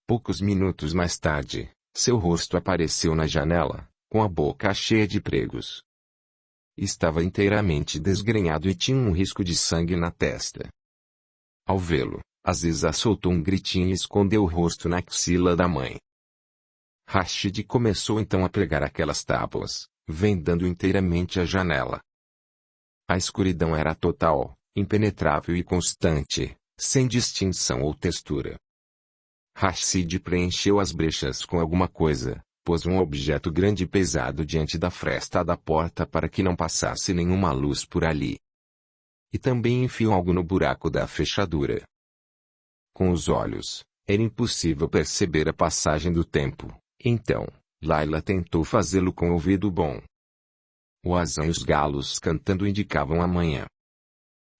Poucos minutos mais tarde, seu rosto apareceu na janela, com a boca cheia de pregos. Estava inteiramente desgrenhado e tinha um risco de sangue na testa. Ao vê-lo, Aziza soltou um gritinho e escondeu o rosto na axila da mãe. Rashid começou então a pregar aquelas tábuas, vendando inteiramente a janela. A escuridão era total, impenetrável e constante, sem distinção ou textura. Rashid preencheu as brechas com alguma coisa, pôs um objeto grande e pesado diante da fresta da porta para que não passasse nenhuma luz por ali. E também enfiou algo no buraco da fechadura. Com os olhos, era impossível perceber a passagem do tempo, então, Laila tentou fazê-lo com ouvido bom. O azão e os galos cantando indicavam a manhã.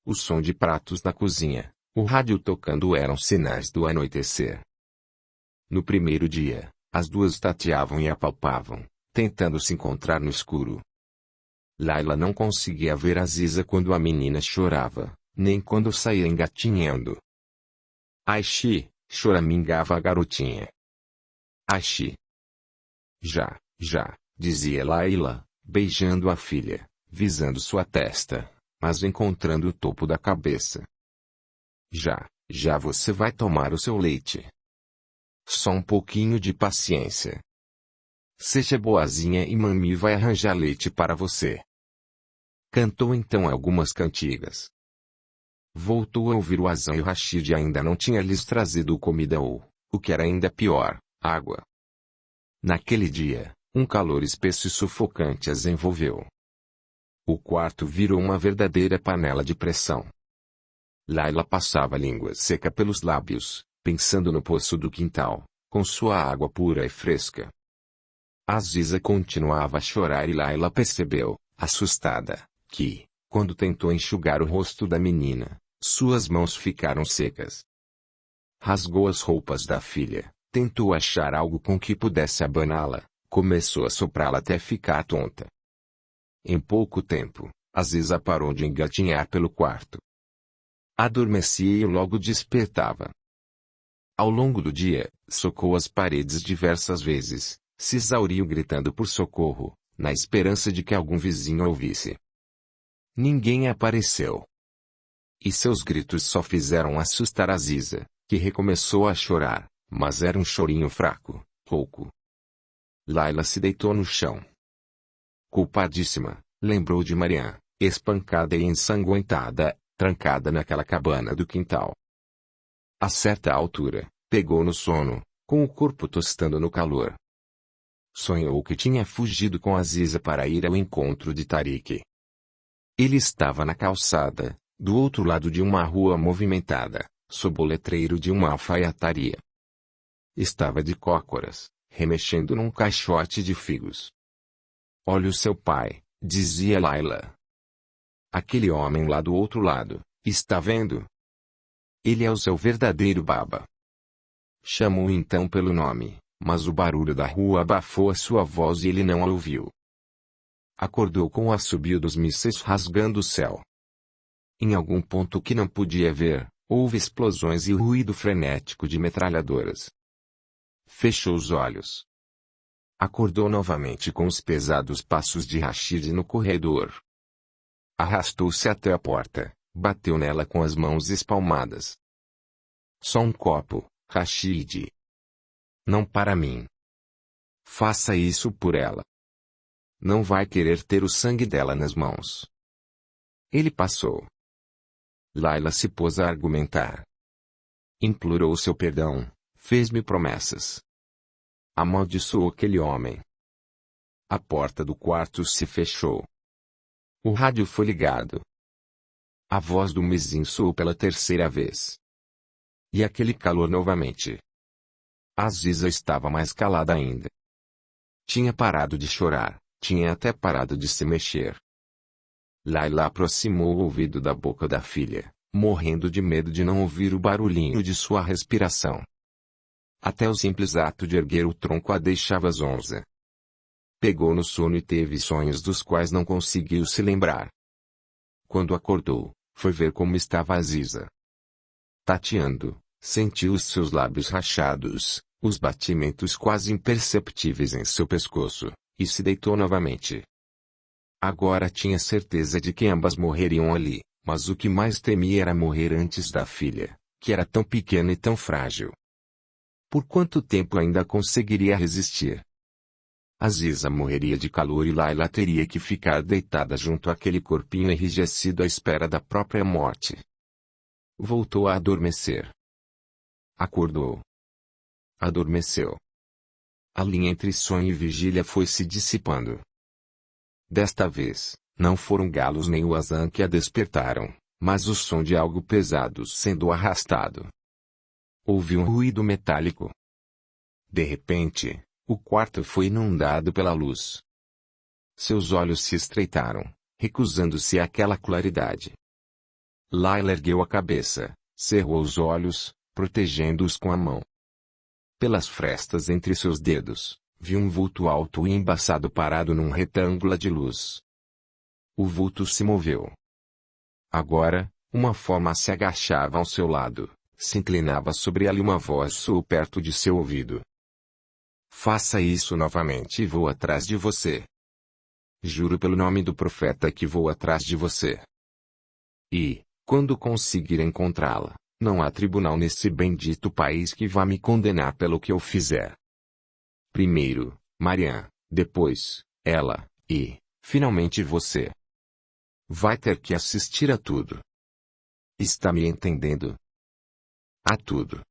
O som de pratos na cozinha, o rádio tocando eram sinais do anoitecer. No primeiro dia, as duas tateavam e apalpavam, tentando se encontrar no escuro. Laila não conseguia ver Aziza quando a menina chorava, nem quando saía engatinhando. Aishi, choramingava a garotinha. Aishi. Já, dizia Laila, beijando a filha, visando sua testa, mas encontrando o topo da cabeça. Já você vai tomar o seu leite. Só um pouquinho de paciência. Seja boazinha e mami vai arranjar leite para você. Cantou então algumas cantigas. Voltou a ouvir o azão e o Rashid ainda não tinha lhes trazido comida ou, o que era ainda pior, água. Naquele dia, um calor espesso e sufocante as envolveu. O quarto virou uma verdadeira panela de pressão. Laila passava a língua seca pelos lábios, pensando no poço do quintal, com sua água pura e fresca. Aziza continuava a chorar e Laila percebeu, assustada, que, quando tentou enxugar o rosto da menina, suas mãos ficaram secas. Rasgou as roupas da filha, tentou achar algo com que pudesse abaná-la, começou a soprá-la até ficar tonta. Em pouco tempo, Aziza parou de engatinhar pelo quarto. Adormecia e logo despertava. Ao longo do dia, socou as paredes diversas vezes, se exauriu gritando por socorro, na esperança de que algum vizinho ouvisse. Ninguém apareceu. E seus gritos só fizeram assustar Aziza, que recomeçou a chorar, mas era um chorinho fraco, rouco. Laila se deitou no chão. Culpadíssima, lembrou de Mariam, espancada e ensanguentada, trancada naquela cabana do quintal. A certa altura, pegou no sono, com o corpo tostando no calor. Sonhou que tinha fugido com Aziza para ir ao encontro de Tariq. Ele estava na calçada, do outro lado de uma rua movimentada, sob o letreiro de uma alfaiataria. Estava de cócoras, remexendo num caixote de figos. Olhe o seu pai, dizia Laila. Aquele homem lá do outro lado, está vendo? Ele é o seu verdadeiro baba. Chamou então pelo nome, mas o barulho da rua abafou a sua voz e ele não a ouviu. Acordou com o assobio dos mísseis rasgando o céu. Em algum ponto que não podia ver, houve explosões e o ruído frenético de metralhadoras. Fechou os olhos. Acordou novamente com os pesados passos de Rashid no corredor. Arrastou-se até a porta, bateu nela com as mãos espalmadas. Só um copo, Rashid. Não para mim. Faça isso por ela. Não vai querer ter o sangue dela nas mãos. Ele passou. Laila se pôs a argumentar. Implorou seu perdão, fez-me promessas. Amaldiçoou aquele homem. A porta do quarto se fechou. O rádio foi ligado. A voz do Mizin soou pela terceira vez. E aquele calor novamente. Aziza estava mais calada ainda. Tinha parado de chorar, tinha até parado de se mexer. Laila aproximou o ouvido da boca da filha, morrendo de medo de não ouvir o barulhinho de sua respiração. Até o simples ato de erguer o tronco a deixava zonza. Pegou no sono e teve sonhos dos quais não conseguiu se lembrar. Quando acordou, foi ver como estava Aziza. Tateando, sentiu os seus lábios rachados, os batimentos quase imperceptíveis em seu pescoço, e se deitou novamente. Agora tinha certeza de que ambas morreriam ali, mas o que mais temia era morrer antes da filha, que era tão pequena e tão frágil. Por quanto tempo ainda conseguiria resistir? Aziza morreria de calor e Laila teria que ficar deitada junto àquele corpinho enrijecido à espera da própria morte. Voltou a adormecer. Acordou. Adormeceu. A linha entre sonho e vigília foi se dissipando. Desta vez, não foram galos nem o azan que a despertaram, mas o som de algo pesado sendo arrastado. Ouviu um ruído metálico. De repente, o quarto foi inundado pela luz. Seus olhos se estreitaram, recusando-se àquela claridade. Laila ergueu a cabeça, cerrou os olhos, protegendo-os com a mão. Pelas frestas entre seus dedos, viu um vulto alto e embaçado parado num retângulo de luz. O vulto se moveu. Agora, uma forma se agachava ao seu lado, se inclinava sobre ela e uma voz soou perto de seu ouvido. Faça isso novamente e vou atrás de você. Juro pelo nome do profeta que vou atrás de você. E, quando conseguir encontrá-la, não há tribunal nesse bendito país que vá me condenar pelo que eu fizer. Primeiro, Marian, depois, ela, e, finalmente você. Vai ter que assistir a tudo. Está me entendendo? A tudo.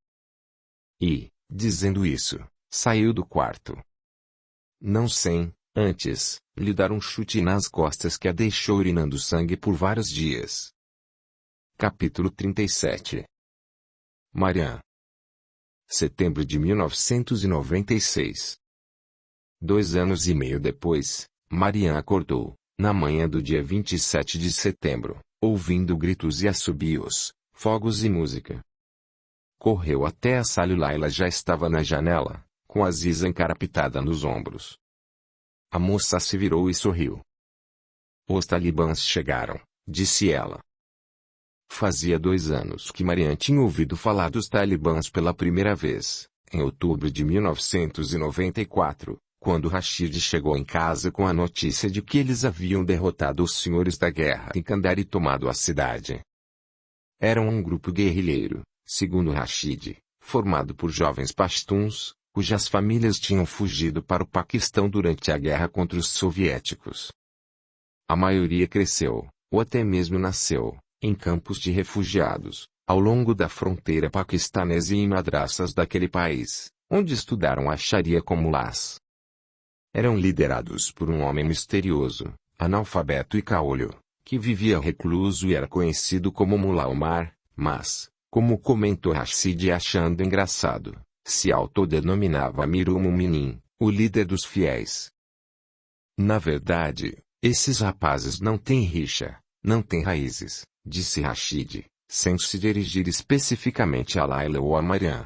E, dizendo isso, saiu do quarto. Não sem, antes, lhe dar um chute nas costas que a deixou urinando sangue por vários dias. Capítulo 37. Marian. Setembro de 1996. 2 anos e meio depois, Marian acordou, na manhã do dia 27 de setembro, ouvindo gritos e assobios, fogos e música. Correu até a sala e Laila já estava na janela, com Aziza encarapitada nos ombros. A moça se virou e sorriu. Os talibãs chegaram, disse ela. Fazia 2 anos que Marian tinha ouvido falar dos talibãs pela primeira vez, em outubro de 1994, quando Rashid chegou em casa com a notícia de que eles haviam derrotado os senhores da guerra em Kandahar e tomado a cidade. Eram um grupo guerrilheiro, segundo Rashid, formado por jovens pashtuns, cujas famílias tinham fugido para o Paquistão durante a guerra contra os soviéticos. A maioria cresceu, ou até mesmo nasceu, em campos de refugiados, ao longo da fronteira paquistanesa e em madraças daquele país, onde estudaram a Sharia como las. Eram liderados por um homem misterioso, analfabeto e caolho, que vivia recluso e era conhecido como Mullah Omar, mas, como comentou Rashid achando engraçado, se autodenominava Amirul Mu'minin, o líder dos fiéis. Na verdade, esses rapazes não têm rixa, não têm raízes, disse Rashid, sem se dirigir especificamente a Laila ou a Marian.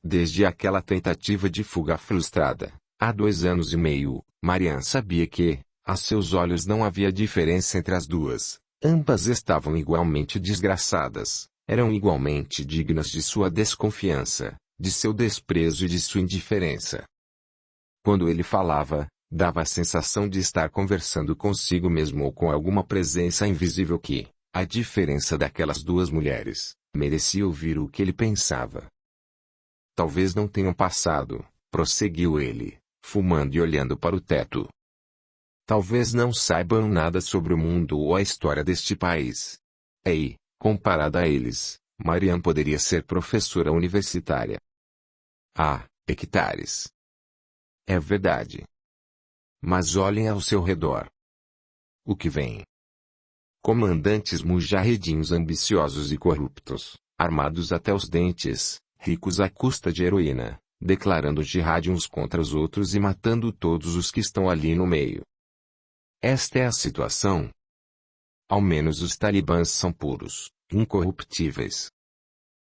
Desde aquela tentativa de fuga frustrada, há 2 anos e meio, Marian sabia que, a seus olhos não havia diferença entre as duas, ambas estavam igualmente desgraçadas, eram igualmente dignas de sua desconfiança, de seu desprezo e de sua indiferença. Quando ele falava, dava a sensação de estar conversando consigo mesmo ou com alguma presença invisível que, a diferença daquelas duas mulheres, merecia ouvir o que ele pensava. Talvez não tenham passado, prosseguiu ele, fumando e olhando para o teto. Talvez não saibam nada sobre o mundo ou a história deste país. E, comparada a eles, Marian poderia ser professora universitária. Ah, hectares. É verdade. Mas olhem ao seu redor. O que vem? Comandantes mujahedins ambiciosos e corruptos, armados até os dentes, ricos à custa de heroína, declarando jihad uns contra os outros e matando todos os que estão ali no meio. Esta é a situação. Ao menos os talibãs são puros, incorruptíveis.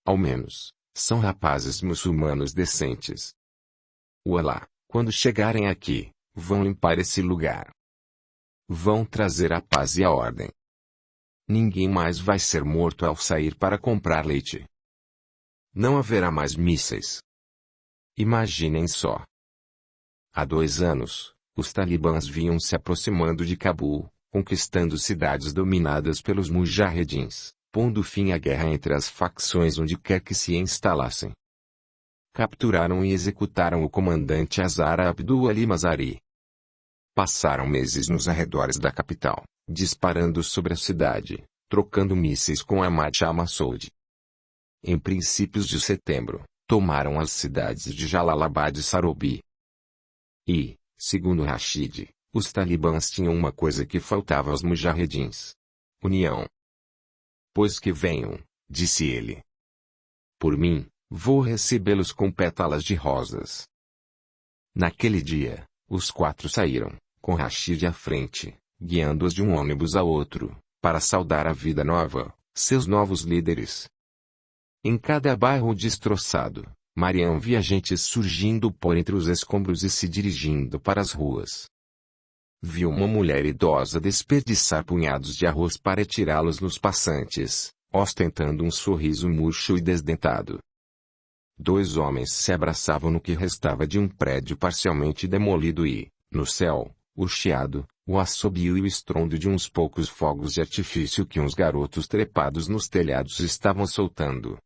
Ao menos, são rapazes muçulmanos decentes. Ualá, quando chegarem aqui, vão limpar esse lugar. Vão trazer a paz e a ordem. Ninguém mais vai ser morto ao sair para comprar leite. Não haverá mais mísseis. Imaginem só. Há 2 anos, os talibãs vinham se aproximando de Cabul, conquistando cidades dominadas pelos mujahedins, pondo fim à guerra entre as facções onde quer que se instalassem. Capturaram e executaram o comandante Azhar Abdul Ali Mazari. Passaram meses nos arredores da capital, disparando sobre a cidade, trocando mísseis com Ahmad Shah Massoud. Em princípios de setembro, tomaram as cidades de Jalalabad e Sarobi. E, segundo Rashid, os talibãs tinham uma coisa que faltava aos mujahedins: união. Pois que venham, disse ele. Por mim, vou recebê-los com pétalas de rosas. Naquele dia, os 4 saíram, com Rashid à frente, guiando-os de um ônibus a outro, para saudar a vida nova, seus novos líderes. Em cada bairro destroçado, Mariam via gente surgindo por entre os escombros e se dirigindo para as ruas. Viu uma mulher idosa desperdiçar punhados de arroz para tirá-los nos passantes, ostentando um sorriso murcho e desdentado. 2 homens se abraçavam no que restava de um prédio parcialmente demolido e, no céu, o chiado, o assobio e o estrondo de uns poucos fogos de artifício que uns garotos trepados nos telhados estavam soltando.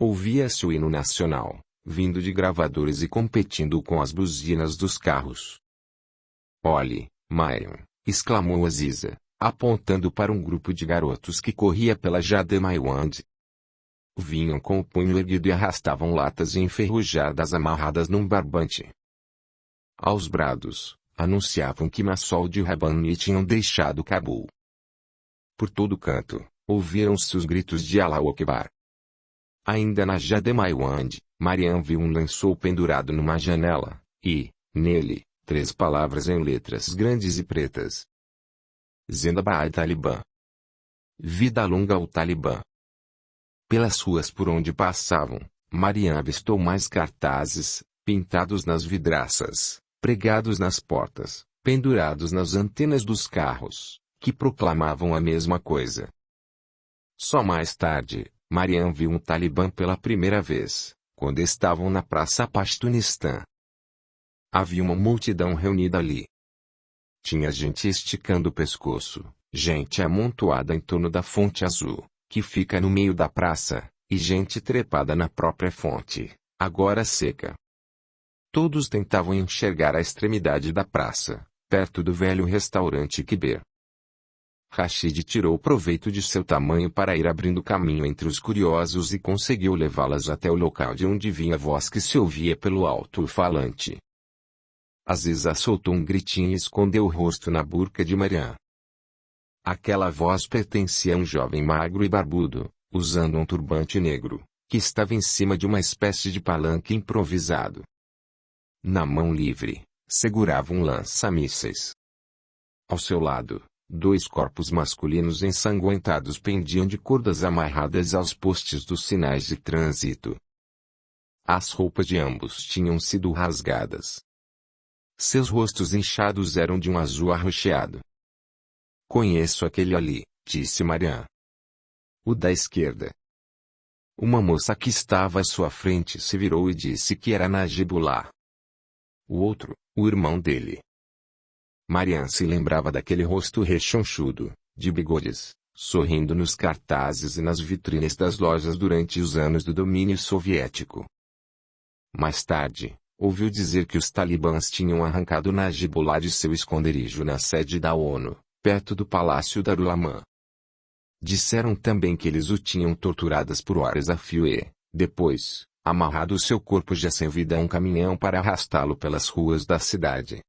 Ouvia-se o hino nacional, vindo de gravadores e competindo com as buzinas dos carros. "Olhe, Mariam", exclamou Aziza, apontando para um grupo de garotos que corria pela Jade Maiwand. Vinham com o punho erguido e arrastavam latas enferrujadas amarradas num barbante. Aos brados, anunciavam que Massoud e Rabbani tinham deixado Cabul. Por todo canto, ouviram-se os gritos de Allahu Akbar. Ainda na Jade Maiwand, Mariam viu um lençol pendurado numa janela, e, nele, 3 palavras em letras grandes e pretas. Zindabad Talibã. Vida longa ao Talibã. Pelas ruas por onde passavam, Mariam avistou mais cartazes, pintados nas vidraças, pregados nas portas, pendurados nas antenas dos carros, que proclamavam a mesma coisa. Só mais tarde, Mariam viu um talibã pela primeira vez, quando estavam na Praça Pashtunistã. Havia uma multidão reunida ali. Tinha gente esticando o pescoço, gente amontoada em torno da fonte azul, que fica no meio da praça, e gente trepada na própria fonte, agora seca. Todos tentavam enxergar a extremidade da praça, perto do velho restaurante Kiber. Rashid tirou proveito de seu tamanho para ir abrindo caminho entre os curiosos e conseguiu levá-las até o local de onde vinha a voz que se ouvia pelo alto-falante. Aziza soltou um gritinho e escondeu o rosto na burca de Mariam. Aquela voz pertencia a um jovem magro e barbudo, usando um turbante negro, que estava em cima de uma espécie de palanque improvisado. Na mão livre, segurava um lança-mísseis. Ao seu lado, 2 corpos masculinos ensanguentados pendiam de cordas amarradas aos postes dos sinais de trânsito. As roupas de ambos tinham sido rasgadas. Seus rostos inchados eram de um azul arroxeado. "Conheço aquele ali", disse Mariam. "O da esquerda." Uma moça que estava à sua frente se virou e disse que era Najibullah. O outro, o irmão dele. Mariam se lembrava daquele rosto rechonchudo, de bigodes, sorrindo nos cartazes e nas vitrines das lojas durante os anos do domínio soviético. Mais tarde, ouviu dizer que os talibãs tinham arrancado Najibullah de seu esconderijo na sede da ONU, perto do Palácio Darul Aman. Disseram também que eles o tinham torturadas por horas a fio e, depois, amarrado seu corpo já sem vida a um caminhão para arrastá-lo pelas ruas da cidade.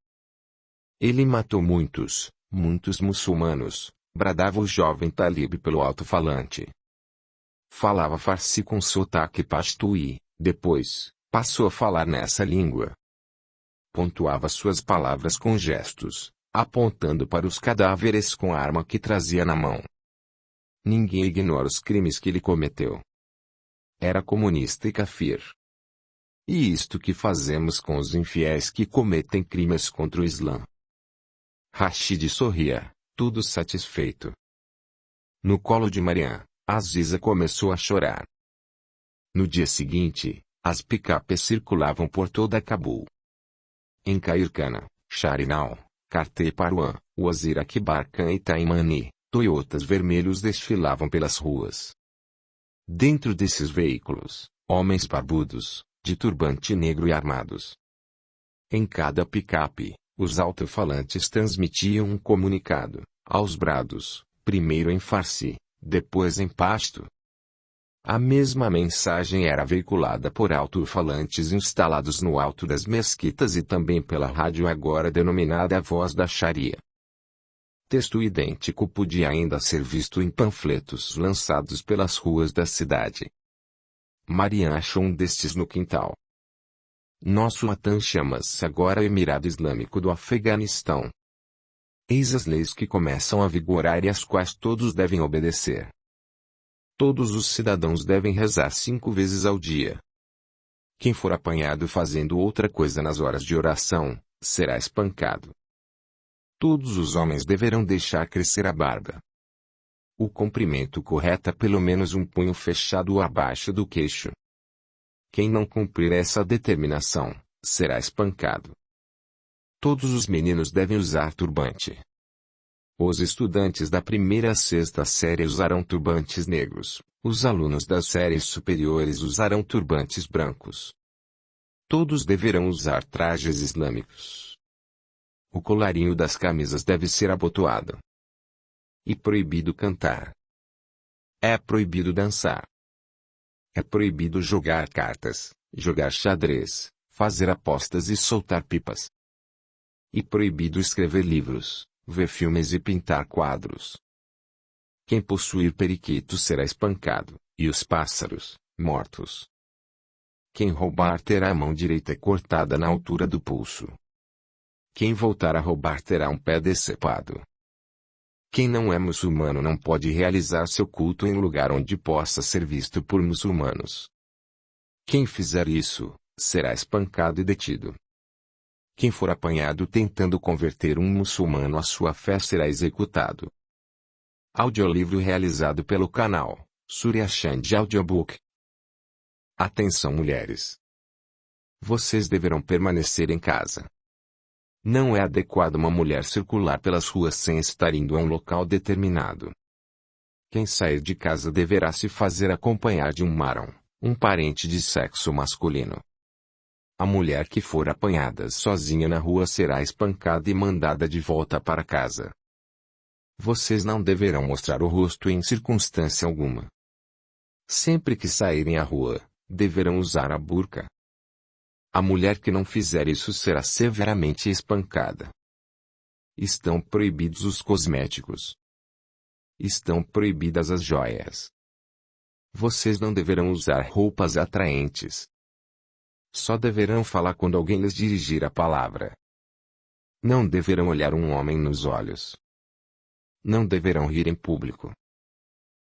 "Ele matou muitos, muitos muçulmanos", bradava o jovem talib pelo alto-falante. Falava farsi com sotaque pashto e, depois, passou a falar nessa língua. Pontuava suas palavras com gestos, apontando para os cadáveres com a arma que trazia na mão. Ninguém ignora os crimes que ele cometeu. Era comunista e kafir. E isto que fazemos com os infiéis que cometem crimes contra o Islã. Rashid sorria, tudo satisfeito. No colo de Mariam, Aziza começou a chorar. No dia seguinte, As picapes circulavam por toda Cabul. Em Caircana, Charinal, Karteparuan, Wazir Akbar Khan e Taimani, Toyotas vermelhos desfilavam pelas ruas. Dentro desses veículos, homens barbudos, de turbante negro e armados. Em cada picape, os alto-falantes transmitiam um comunicado, aos brados, primeiro em Farsi, depois em Pashto. A mesma mensagem era veiculada por alto-falantes instalados no alto das mesquitas e também pela rádio agora denominada a Voz da Sharia. Texto idêntico podia ainda ser visto em panfletos lançados pelas ruas da cidade. Marian achou um destes no quintal. Nosso Watan chama-se agora Emirado Islâmico do Afeganistão. Eis as leis que começam a vigorar e às quais todos devem obedecer. Todos os cidadãos devem rezar 5 vezes ao dia. Quem for apanhado fazendo outra coisa nas horas de oração, será espancado. Todos os homens deverão deixar crescer a barba. O comprimento correto é pelo menos um punho fechado abaixo do queixo. Quem não cumprir essa determinação, será espancado. Todos os meninos devem usar turbante. Os estudantes da primeira à sexta série usarão turbantes negros, os alunos das séries superiores usarão turbantes brancos. Todos deverão usar trajes islâmicos. O colarinho das camisas deve ser abotoado. E proibido cantar. É proibido dançar. É proibido jogar cartas, jogar xadrez, fazer apostas e soltar pipas. E proibido escrever livros, ver filmes e pintar quadros. Quem possuir periquito será espancado, e os pássaros, mortos. Quem roubar terá a mão direita cortada na altura do pulso. Quem voltar a roubar terá um pé decepado. Quem não é muçulmano não pode realizar seu culto em lugar onde possa ser visto por muçulmanos. Quem fizer isso, será espancado e detido. Quem for apanhado tentando converter um muçulmano à sua fé será executado. Audiolivro realizado pelo canal Surya Chand Audiobook. Atenção mulheres. Vocês deverão permanecer em casa. Não é adequado uma mulher circular pelas ruas sem estar indo a um local determinado. Quem sair de casa deverá se fazer acompanhar de um mahram, um parente de sexo masculino. A mulher que for apanhada sozinha na rua será espancada e mandada de volta para casa. Vocês não deverão mostrar o rosto em circunstância alguma. Sempre que saírem à rua, deverão usar a burca. A mulher que não fizer isso será severamente espancada. Estão proibidos os cosméticos. Estão proibidas as joias. Vocês não deverão usar roupas atraentes. Só deverão falar quando alguém lhes dirigir a palavra. Não deverão olhar um homem nos olhos. Não deverão rir em público.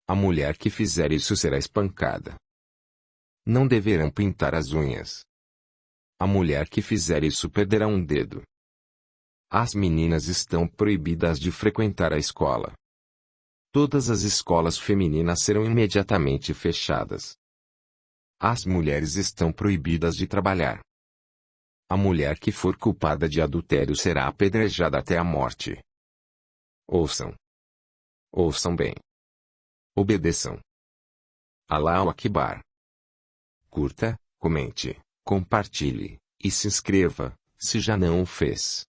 A mulher que fizer isso será espancada. Não deverão pintar as unhas. A mulher que fizer isso perderá um dedo. As meninas estão proibidas de frequentar a escola. Todas as escolas femininas serão imediatamente fechadas. As mulheres estão proibidas de trabalhar. A mulher que for culpada de adultério será apedrejada até a morte. Ouçam. Ouçam bem. Obedeçam. Allahu Akbar. Curta, comente, compartilhe, e se inscreva, se já não o fez.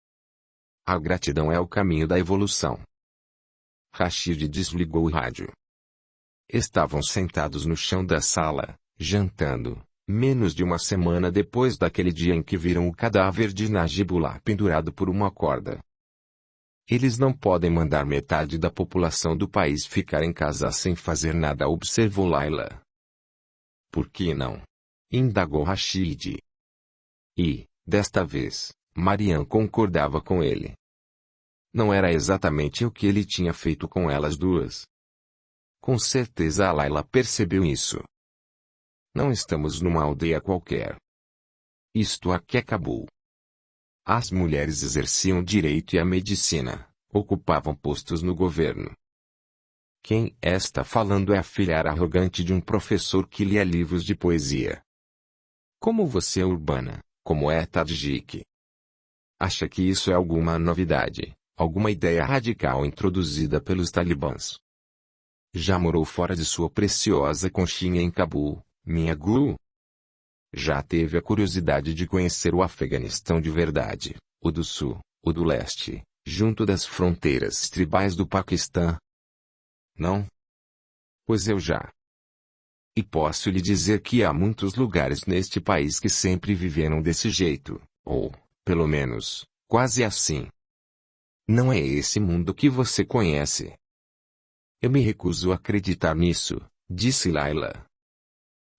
A gratidão é o caminho da evolução. Rashid desligou o rádio. Estavam sentados no chão da sala, jantando, menos de uma semana depois daquele dia em que viram o cadáver de Najibullah pendurado por uma corda. Eles não podem mandar metade da população do país ficar em casa sem fazer nada, observou Laila. Por que não? Indagou Rashid. E, desta vez, Mariam concordava com ele. Não era exatamente o que ele tinha feito com elas duas. Com certeza a Laila percebeu isso. Não estamos numa aldeia qualquer. Isto aqui é Cabul. As mulheres exerciam o direito e a medicina, ocupavam postos no governo. Quem está falando é a filha arrogante de um professor que lia livros de poesia. Como você é urbana, como é Tadjik. Acha que isso é alguma novidade, alguma ideia radical introduzida pelos talibãs? Já morou fora de sua preciosa conchinha em Cabul, minha guru? Já teve a curiosidade de conhecer o Afeganistão de verdade, o do sul, o do leste, junto das fronteiras tribais do Paquistão? Não? Pois eu já. E posso lhe dizer que há muitos lugares neste país que sempre viveram desse jeito, ou, pelo menos, quase assim. Não é esse mundo que você conhece. Eu me recuso a acreditar nisso, disse Laila.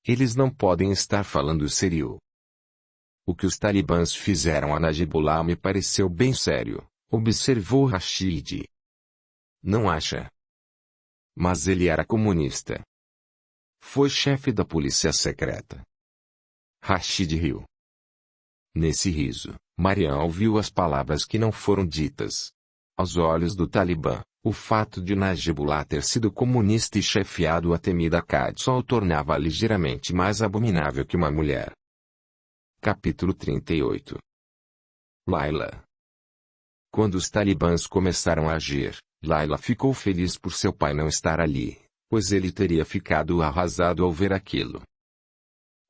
Eles não podem estar falando sério. O que os talibãs fizeram a Najibullah me pareceu bem sério, observou Rashid. Não acha? Mas ele era comunista. Foi chefe da polícia secreta. Rashid riu. Nesse riso, Mariam ouviu as palavras que não foram ditas. Aos olhos do Talibã, o fato de Najibullah ter sido comunista e chefiado a temida Qad só o tornava ligeiramente mais abominável que uma mulher. Capítulo 38. Laila. Quando os talibãs começaram a agir, Laila ficou feliz por seu pai não estar ali, pois ele teria ficado arrasado ao ver aquilo.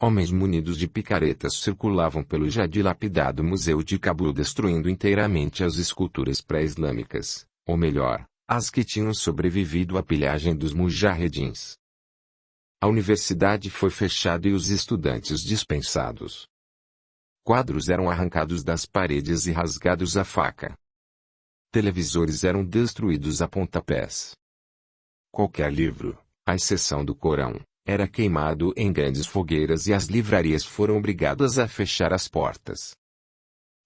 Homens munidos de picaretas circulavam pelo já dilapidado museu de Cabul destruindo inteiramente as esculturas pré-islâmicas, ou melhor, as que tinham sobrevivido à pilhagem dos mujahedins. A universidade foi fechada e os estudantes dispensados. Quadros eram arrancados das paredes e rasgados à faca. Televisores eram destruídos a pontapés. Qualquer livro, à exceção do Corão, era queimado em grandes fogueiras e as livrarias foram obrigadas a fechar as portas.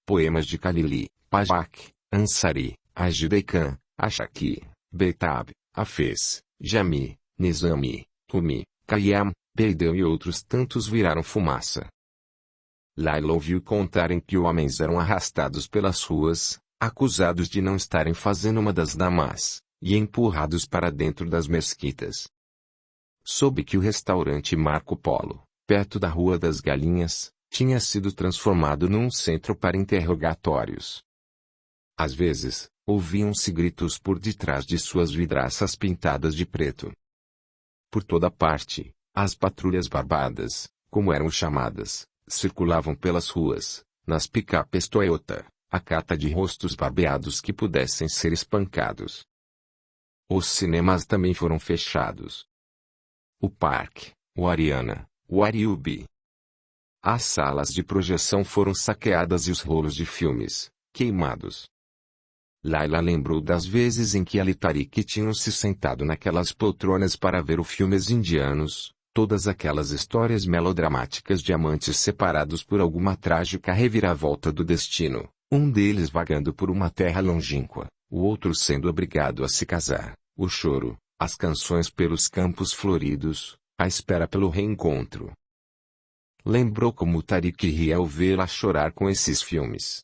Poemas de Khalili, Pajak, Ansari, Ajidei Khan, Ashaki, Beitab, Hafez, Jami, Nizami, Rumi, Khayyam, Beidel e outros tantos viraram fumaça. Laila ouviu contarem que homens eram arrastados pelas ruas, acusados de não estarem fazendo uma das namaz, e empurrados para dentro das mesquitas. Soube que o restaurante Marco Polo, perto da Rua das Galinhas, tinha sido transformado num centro para interrogatórios. Às vezes, ouviam-se gritos por detrás de suas vidraças pintadas de preto. Por toda parte, as patrulhas barbadas, como eram chamadas, circulavam pelas ruas, nas picapes Toyota, à cata de rostos barbeados que pudessem ser espancados. Os cinemas também foram fechados. O parque, o Ariana, o Ariubi. As salas de projeção foram saqueadas e os rolos de filmes, queimados. Laila lembrou das vezes em que ela e Tariq tinham se sentado naquelas poltronas para ver os filmes indianos, todas aquelas histórias melodramáticas de amantes separados por alguma trágica reviravolta do destino, um deles vagando por uma terra longínqua, o outro sendo obrigado a se casar, o choro, as canções pelos campos floridos, a espera pelo reencontro. Lembrou como Tariq ria ao vê-la chorar com esses filmes.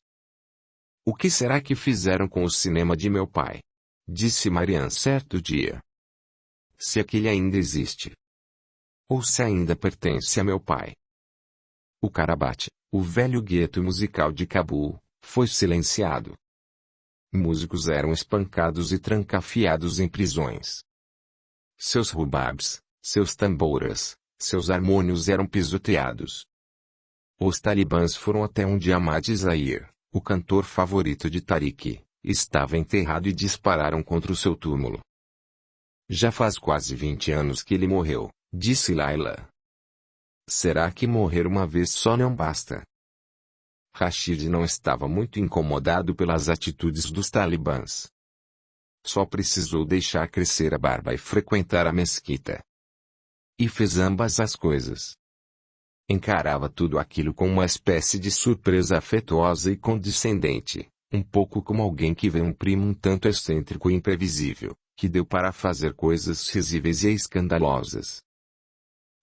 O que será que fizeram com o cinema de meu pai? Disse Mariam certo dia. Se aquele ainda existe. Ou se ainda pertence a meu pai. O Karabate, o velho gueto musical de Cabul, foi silenciado. Músicos eram espancados e trancafiados em prisões. Seus rubabs, seus tamboras, seus harmônios eram pisoteados. Os talibãs foram até onde Ahmad Zahir, o cantor favorito de Tariq, estava enterrado e dispararam contra o seu túmulo. Já faz quase 20 anos que ele morreu, disse Laila. Será que morrer uma vez só não basta? Rashid não estava muito incomodado pelas atitudes dos talibãs. Só precisou deixar crescer a barba e frequentar a mesquita. E fez ambas as coisas. Encarava tudo aquilo com uma espécie de surpresa afetuosa e condescendente, um pouco como alguém que vê um primo um tanto excêntrico e imprevisível, que deu para fazer coisas risíveis e escandalosas.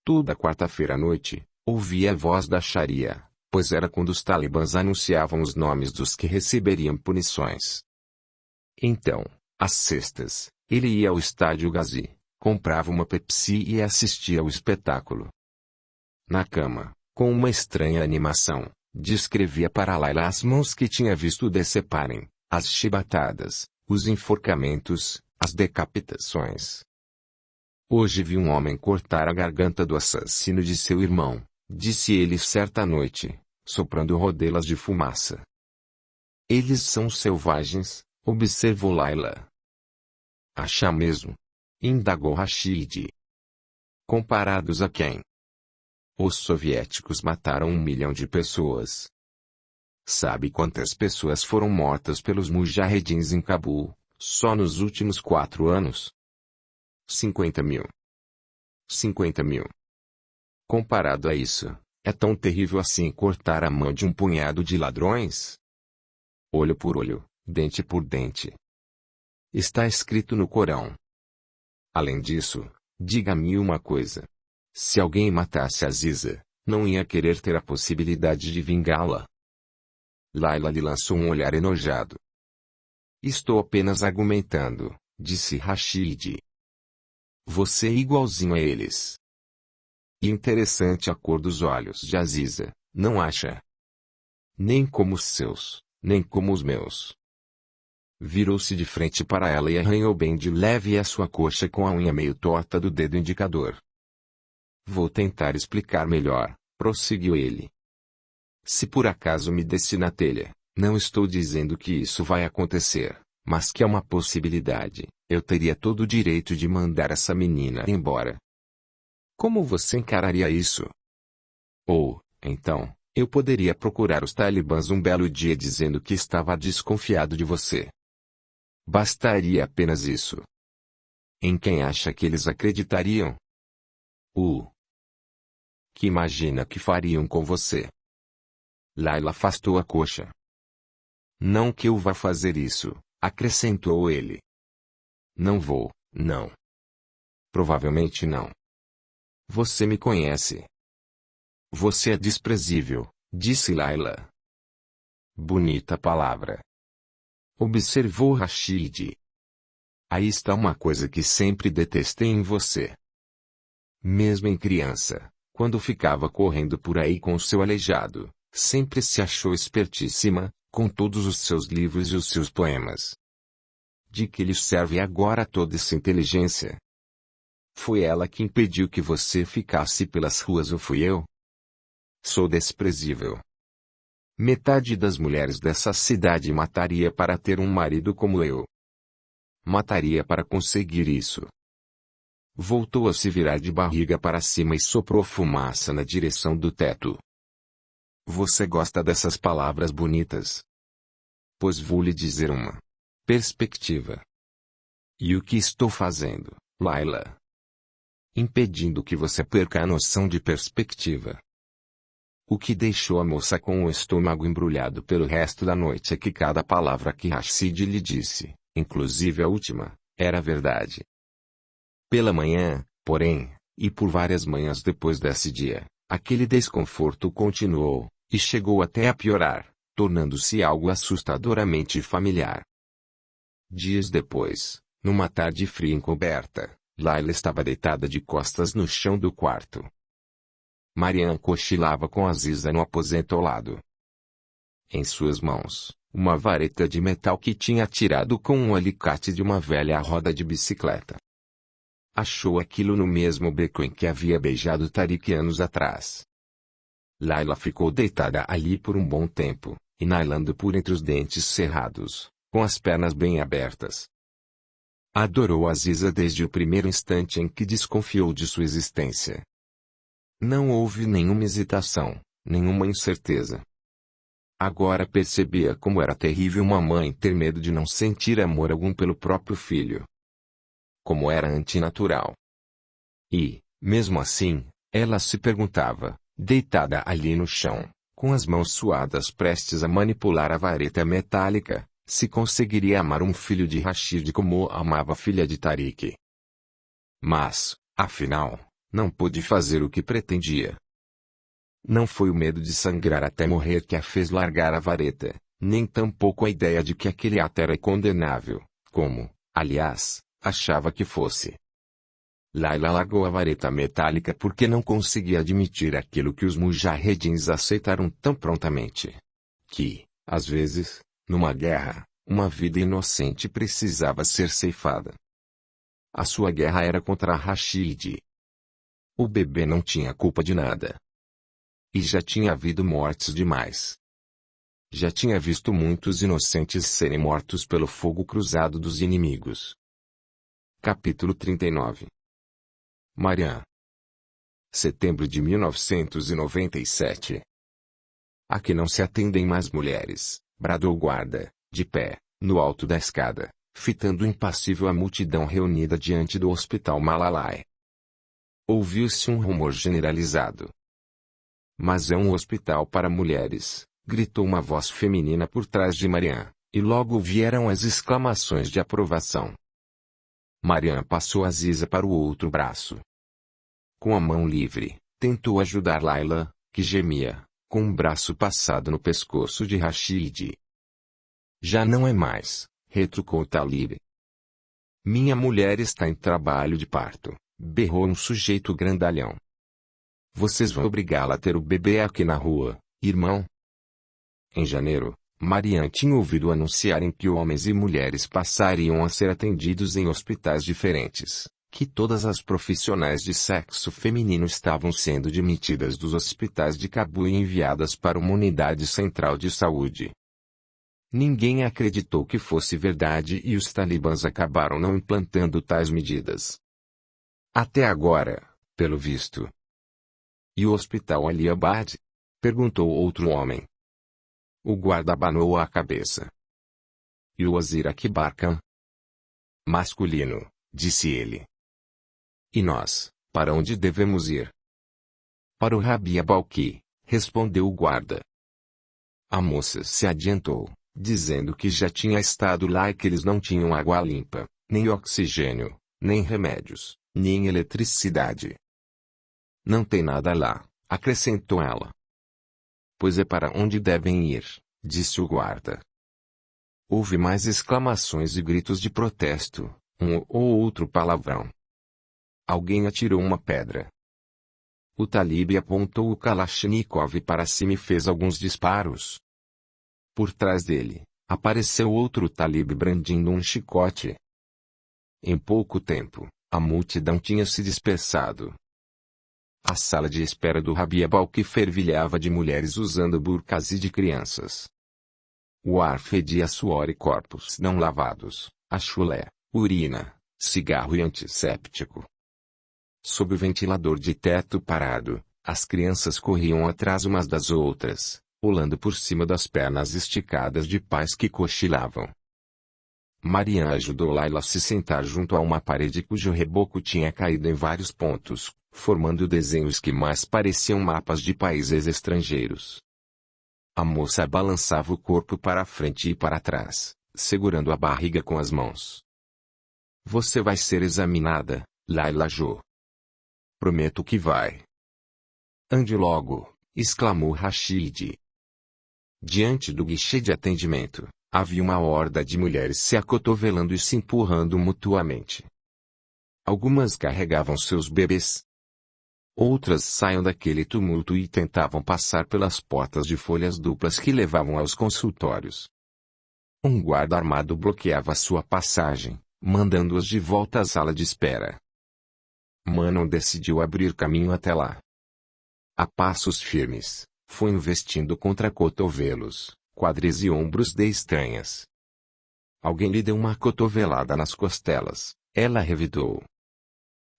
Toda quarta-feira à noite, ouvia a voz da Sharia, pois era quando os talibãs anunciavam os nomes dos que receberiam punições. Então, às sextas, ele ia ao estádio Ghazi, comprava uma Pepsi e assistia ao espetáculo. Na cama, Com uma estranha animação, descrevia para Layla as mãos que tinha visto deceparem, as chibatadas, os enforcamentos, as decapitações. Hoje vi um homem cortar a garganta do assassino de seu irmão, disse ele certa noite, soprando rodelas de fumaça. Eles são selvagens, observou Layla. Acha mesmo? Indagou Rashid. Comparados a quem? Os soviéticos mataram 1 milhão de pessoas. Sabe quantas pessoas foram mortas pelos mujahedins em Cabul, só nos últimos 4 anos? 50 mil. 50 mil. Comparado a isso, é tão terrível assim cortar a mão de um punhado de ladrões? Olho por olho, dente por dente. Está escrito no Corão. Além disso, diga-me uma coisa. Se alguém matasse Aziza, não ia querer ter a possibilidade de vingá-la? Layla lhe lançou um olhar enojado. Estou apenas argumentando, disse Rashid. Você é igualzinho a eles. E interessante a cor dos olhos de Aziza, não acha? Nem como os seus, nem como os meus. Virou-se de frente para ela e arranhou bem de leve a sua coxa com a unha meio torta do dedo indicador. Vou tentar explicar melhor, prosseguiu ele. Se por acaso me desci na telha, não estou dizendo que isso vai acontecer, mas que é uma possibilidade, eu teria todo o direito de mandar essa menina embora. Como você encararia isso? Ou, então, eu poderia procurar os talibãs um belo dia dizendo que estava desconfiado de você. Bastaria apenas isso. Em quem acha que eles acreditariam? Que imagina que fariam com você? Layla afastou a coxa. Não que eu vá fazer isso, acrescentou ele. Não vou, não. Provavelmente não. Você me conhece. Você é desprezível, disse Layla. Bonita palavra. Observou Rashid. Aí está uma coisa que sempre detestei em você. Mesmo em criança, quando ficava correndo por aí com o seu aleijado, sempre se achou espertíssima, com todos os seus livros e os seus poemas. De que lhe serve agora toda essa inteligência? Foi ela que impediu que você ficasse pelas ruas ou fui eu? Sou desprezível. Metade das mulheres dessa cidade mataria para ter um marido como eu. Mataria para conseguir isso. Voltou a se virar de barriga para cima e soprou fumaça na direção do teto. Você gosta dessas palavras bonitas? Pois vou lhe dizer uma. Perspectiva. E o que estou fazendo, Layla? Impedindo que você perca a noção de perspectiva. O que deixou a moça com o estômago embrulhado pelo resto da noite é que cada palavra que Rashid lhe disse, inclusive a última, era verdade. Pela manhã, porém, e por várias manhãs depois desse dia, aquele desconforto continuou, e chegou até a piorar, tornando-se algo assustadoramente familiar. Dias depois, numa tarde fria encoberta, Layla estava deitada de costas no chão do quarto. Marian cochilava com Aziza no aposento ao lado. Em suas mãos, uma vareta de metal que tinha tirado com um alicate de uma velha roda de bicicleta. Achou aquilo no mesmo beco em que havia beijado Tariq anos atrás. Layla ficou deitada ali por um bom tempo, inalando por entre os dentes cerrados, com as pernas bem abertas. Adorou Aziza desde o primeiro instante em que desconfiou de sua existência. Não houve nenhuma hesitação, nenhuma incerteza. Agora percebia como era terrível uma mãe ter medo de não sentir amor algum pelo próprio filho. Como era antinatural. E, mesmo assim, ela se perguntava, deitada ali no chão, com as mãos suadas prestes a manipular a vareta metálica, se conseguiria amar um filho de Rashid como amava a filha de Tariq. Mas, afinal, não pôde fazer o que pretendia. Não foi o medo de sangrar até morrer que a fez largar a vareta, nem tampouco a ideia de que aquele ato era condenável, como, aliás, achava que fosse. Laila largou a vareta metálica porque não conseguia admitir aquilo que os mujahedins aceitaram tão prontamente. Que, às vezes, numa guerra, uma vida inocente precisava ser ceifada. A sua guerra era contra Rashid. O bebê não tinha culpa de nada. E já tinha havido mortes demais. Já tinha visto muitos inocentes serem mortos pelo fogo cruzado dos inimigos. Capítulo 39. Marian. Setembro de 1997. Aqui não se atendem mais mulheres, bradou o guarda, de pé, no alto da escada, fitando impassível a multidão reunida diante do hospital Malalai. Ouviu-se um rumor generalizado. Mas é um hospital para mulheres, gritou uma voz feminina por trás de Marian, e logo vieram as exclamações de aprovação. Marian passou a Ziza para o outro braço. Com a mão livre, tentou ajudar Laila, que gemia, com um braço passado no pescoço de Rashid. Já não é mais, retrucou Talib. Minha mulher está em trabalho de parto, berrou um sujeito grandalhão. Vocês vão obrigá-la a ter o bebê aqui na rua, irmão? Em janeiro, Marian tinha ouvido anunciarem que homens e mulheres passariam a ser atendidos em hospitais diferentes, que todas as profissionais de sexo feminino estavam sendo demitidas dos hospitais de Cabul e enviadas para uma unidade central de saúde. Ninguém acreditou que fosse verdade e os talibãs acabaram não implantando tais medidas. Até agora, pelo visto. E o hospital Ali Abad? Perguntou outro homem. O guarda abanou a cabeça. E o Wazir Akbar Khan? Masculino, disse ele. E nós, para onde devemos ir? Para o Rabia Balki, respondeu o guarda. A moça se adiantou, dizendo que já tinha estado lá e que eles não tinham água limpa, nem oxigênio, nem remédios, nem eletricidade. Não tem nada lá, acrescentou ela. Pois é para onde devem ir, disse o guarda. Houve mais exclamações e gritos de protesto, um ou outro palavrão. Alguém atirou uma pedra. O Talib apontou o Kalashnikov para cima e fez alguns disparos. Por trás dele, apareceu outro Talib brandindo um chicote. Em pouco tempo, a multidão tinha se dispersado. A sala de espera do Rabia Balki fervilhava de mulheres usando burcas e de crianças. O ar fedia a suor e corpos não lavados, a chulé, urina, cigarro e antisséptico. Sob o ventilador de teto parado, as crianças corriam atrás umas das outras, pulando por cima das pernas esticadas de pais que cochilavam. Marian ajudou Laila a se sentar junto a uma parede cujo reboco tinha caído em vários pontos, formando desenhos que mais pareciam mapas de países estrangeiros. A moça balançava o corpo para frente e para trás, segurando a barriga com as mãos. Você vai ser examinada, Laila Jo. Prometo que vai. Ande logo, exclamou Rashid. Diante do guichê de atendimento, havia uma horda de mulheres se acotovelando e se empurrando mutuamente. Algumas carregavam seus bebês. Outras saíam daquele tumulto e tentavam passar pelas portas de folhas duplas que levavam aos consultórios. Um guarda armado bloqueava sua passagem, mandando-as de volta à sala de espera. Manon decidiu abrir caminho até lá. A passos firmes, foi investindo contra cotovelos, quadris e ombros de estranhas. Alguém lhe deu uma cotovelada nas costelas, ela revidou.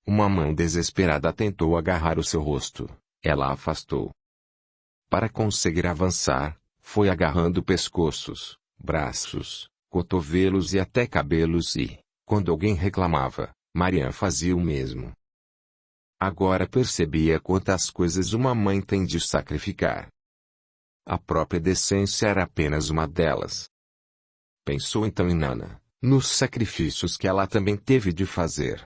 Uma mão desesperada tentou agarrar o seu rosto, ela afastou. Para conseguir avançar, foi agarrando pescoços, braços, cotovelos e até cabelos e, quando alguém reclamava, Marian fazia o mesmo. Agora percebia quantas coisas uma mãe tem de sacrificar. A própria decência era apenas uma delas. Pensou então em Nana, nos sacrifícios que ela também teve de fazer.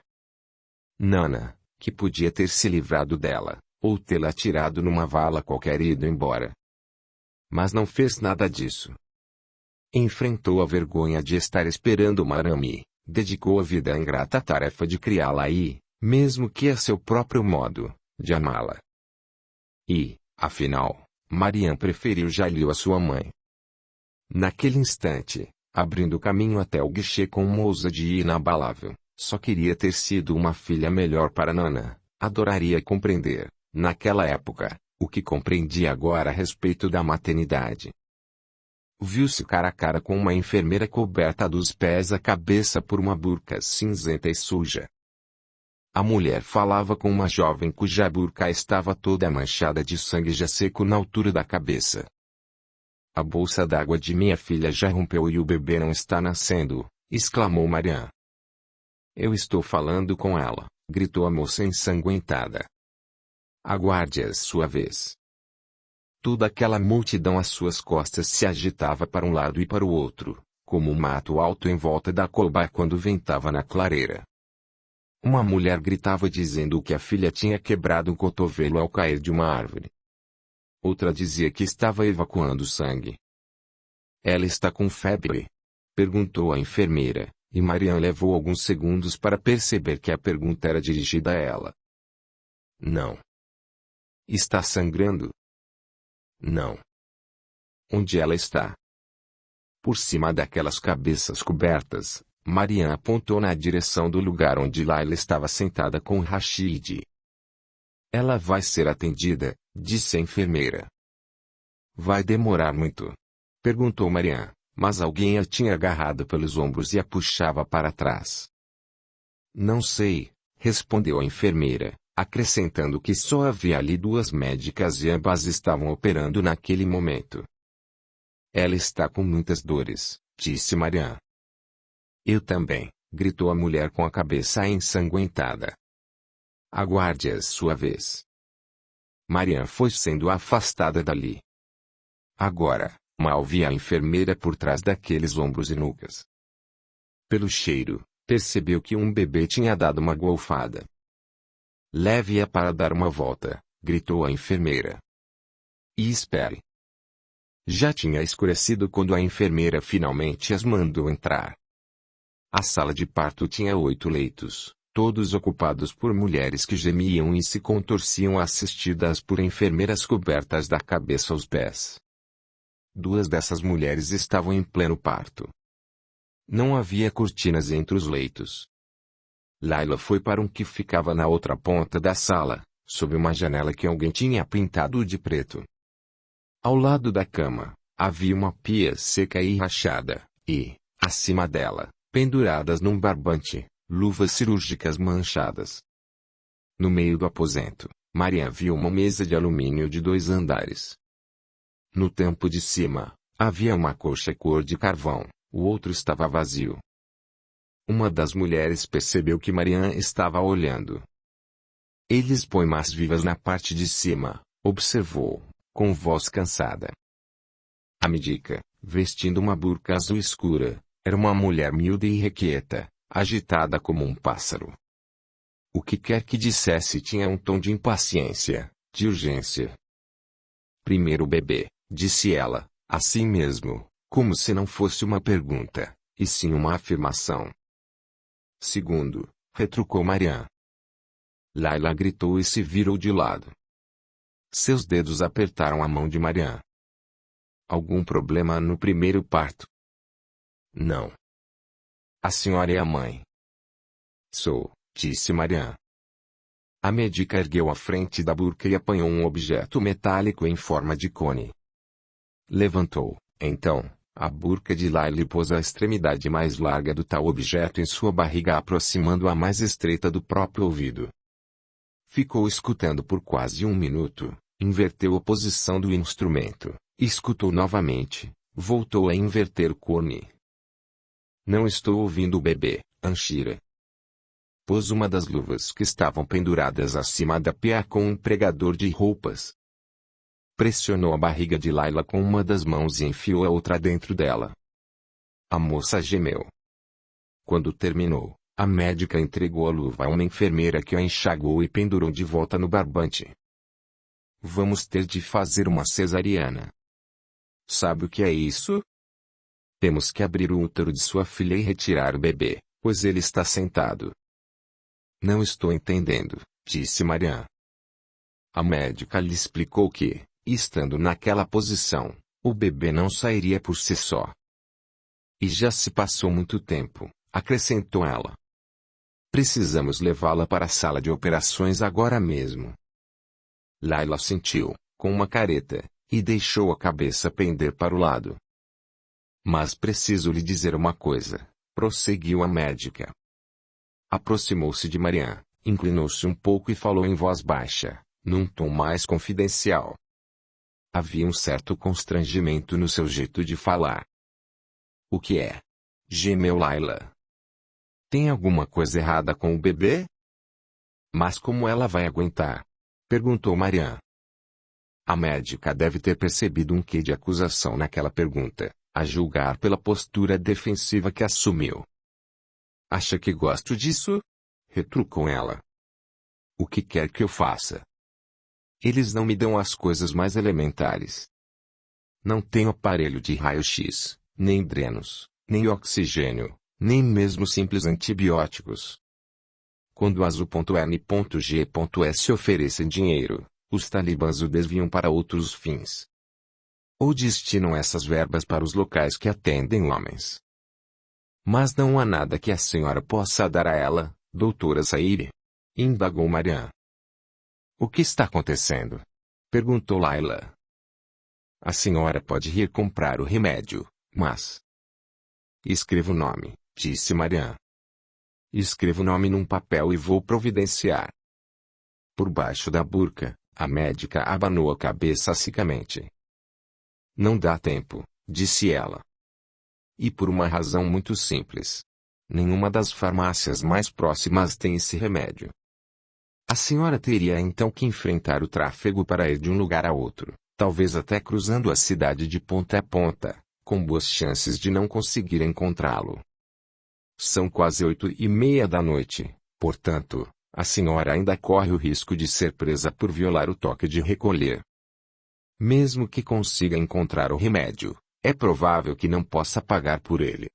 Nana, que podia ter se livrado dela, ou tê-la tirado numa vala qualquer e ido embora. Mas não fez nada disso. Enfrentou a vergonha de estar esperando uma arame, dedicou a vida à ingrata tarefa de criá-la e, mesmo que a seu próprio modo de amá-la. E, afinal, Marianne preferiu Jalil à sua mãe. Naquele instante, abrindo caminho até o guichê com uma ousadia inabalável, só queria ter sido uma filha melhor para Nana. Adoraria compreender, naquela época, o que compreendia agora a respeito da maternidade. Viu-se cara a cara com uma enfermeira coberta dos pés à cabeça por uma burca cinzenta e suja. A mulher falava com uma jovem cuja burca estava toda manchada de sangue já seco na altura da cabeça. A bolsa d'água de minha filha já rompeu e o bebê não está nascendo, exclamou Marianne. Eu estou falando com ela, gritou a moça ensanguentada. Aguarde a sua vez. Toda aquela multidão às suas costas se agitava para um lado e para o outro, como um mato alto em volta da colba quando ventava na clareira. Uma mulher gritava dizendo que a filha tinha quebrado um cotovelo ao cair de uma árvore. Outra dizia que estava evacuando sangue. Ela está com febre? Perguntou a enfermeira, e Marianne levou alguns segundos para perceber que a pergunta era dirigida a ela. Não. Está sangrando? Não. Onde ela está? Por cima daquelas cabeças cobertas, Marianne apontou na direção do lugar onde Layla estava sentada com Rashid. Ela vai ser atendida, disse a enfermeira. Vai demorar muito? Perguntou Marianne, mas alguém a tinha agarrado pelos ombros e a puxava para trás. Não sei, respondeu a enfermeira, acrescentando que só havia ali duas médicas e ambas estavam operando naquele momento. Ela está com muitas dores, disse Marianne. Eu também, gritou a mulher com a cabeça ensanguentada. Aguarde a sua vez. Marianne foi sendo afastada dali. Agora, mal via a enfermeira por trás daqueles ombros e nucas. Pelo cheiro, percebeu que um bebê tinha dado uma golfada. Leve-a para dar uma volta, gritou a enfermeira. E espere. Já tinha escurecido quando a enfermeira finalmente as mandou entrar. A sala de parto tinha 8 leitos, todos ocupados por mulheres que gemiam e se contorciam assistidas por enfermeiras cobertas da cabeça aos pés. 2 dessas mulheres estavam em pleno parto. Não havia cortinas entre os leitos. Layla foi para um que ficava na outra ponta da sala, sob uma janela que alguém tinha pintado de preto. Ao lado da cama, havia uma pia seca e rachada, e, acima dela, penduradas num barbante, luvas cirúrgicas manchadas. No meio do aposento, Marianne viu uma mesa de alumínio de 2 andares. No tampo de cima, havia uma coxa cor de carvão, o outro estava vazio. Uma das mulheres percebeu que Marianne estava olhando. Eles põem mais vivas na parte de cima, observou, com voz cansada. A médica, vestindo uma burca azul escura, era uma mulher miúda e irrequieta, agitada como um pássaro. O que quer que dissesse tinha um tom de impaciência, de urgência. Primeiro o bebê, disse ela, assim mesmo, como se não fosse uma pergunta, e sim uma afirmação. Segundo, retrucou Marianne. Layla gritou e se virou de lado. Seus dedos apertaram a mão de Marianne. Algum problema no primeiro parto? Não. A senhora é a mãe. Sou, disse Marianne. A médica ergueu a frente da burca e apanhou um objeto metálico em forma de cone. Levantou, então, a burca de Layla e pôs a extremidade mais larga do tal objeto em sua barriga aproximando-a mais estreita do próprio ouvido. Ficou escutando por quase 1 minuto, inverteu a posição do instrumento, escutou novamente, voltou a inverter o cone. Não estou ouvindo o bebê, Anshira. Pôs uma das luvas que estavam penduradas acima da pia com um pregador de roupas. Pressionou a barriga de Layla com uma das mãos e enfiou a outra dentro dela. A moça gemeu. Quando terminou, a médica entregou a luva a uma enfermeira que a enxagou e pendurou de volta no barbante. Vamos ter de fazer uma cesariana. Sabe o que é isso? Temos que abrir o útero de sua filha e retirar o bebê, pois ele está sentado. Não estou entendendo, disse Marian. A médica lhe explicou que, estando naquela posição, o bebê não sairia por si só. E já se passou muito tempo, acrescentou ela. Precisamos levá-la para a sala de operações agora mesmo. Layla sentiu, com uma careta, e deixou a cabeça pender para o lado. Mas preciso lhe dizer uma coisa, prosseguiu a médica. Aproximou-se de Marian, inclinou-se um pouco e falou em voz baixa, num tom mais confidencial. Havia um certo constrangimento no seu jeito de falar. O que é? Gemeu Layla. Tem alguma coisa errada com o bebê? Mas como ela vai aguentar? Perguntou Marian. A médica deve ter percebido um quê de acusação naquela pergunta, a julgar pela postura defensiva que assumiu. Acha que gosto disso? Retrucou ela. O que quer que eu faça? Eles não me dão as coisas mais elementares. Não tenho aparelho de raio-x, nem drenos, nem oxigênio, nem mesmo simples antibióticos. Quando as U.N.G.S oferecem dinheiro, os talibãs o desviam para outros fins. Ou destinam essas verbas para os locais que atendem homens. Mas não há nada que a senhora possa dar a ela, doutora Saire? Indagou Marian. O que está acontecendo? Perguntou Layla. A senhora pode ir comprar o remédio, mas... Escreva o nome, disse Marian. Escreva o nome num papel e vou providenciar. Por baixo da burca, a médica abanou a cabeça secamente. Não dá tempo, disse ela. E por uma razão muito simples. Nenhuma das farmácias mais próximas tem esse remédio. A senhora teria então que enfrentar o tráfego para ir de um lugar a outro, talvez até cruzando a cidade de ponta a ponta, com boas chances de não conseguir encontrá-lo. São quase 8:30 da noite, portanto, a senhora ainda corre o risco de ser presa por violar o toque de recolher. Mesmo que consiga encontrar o remédio, é provável que não possa pagar por ele.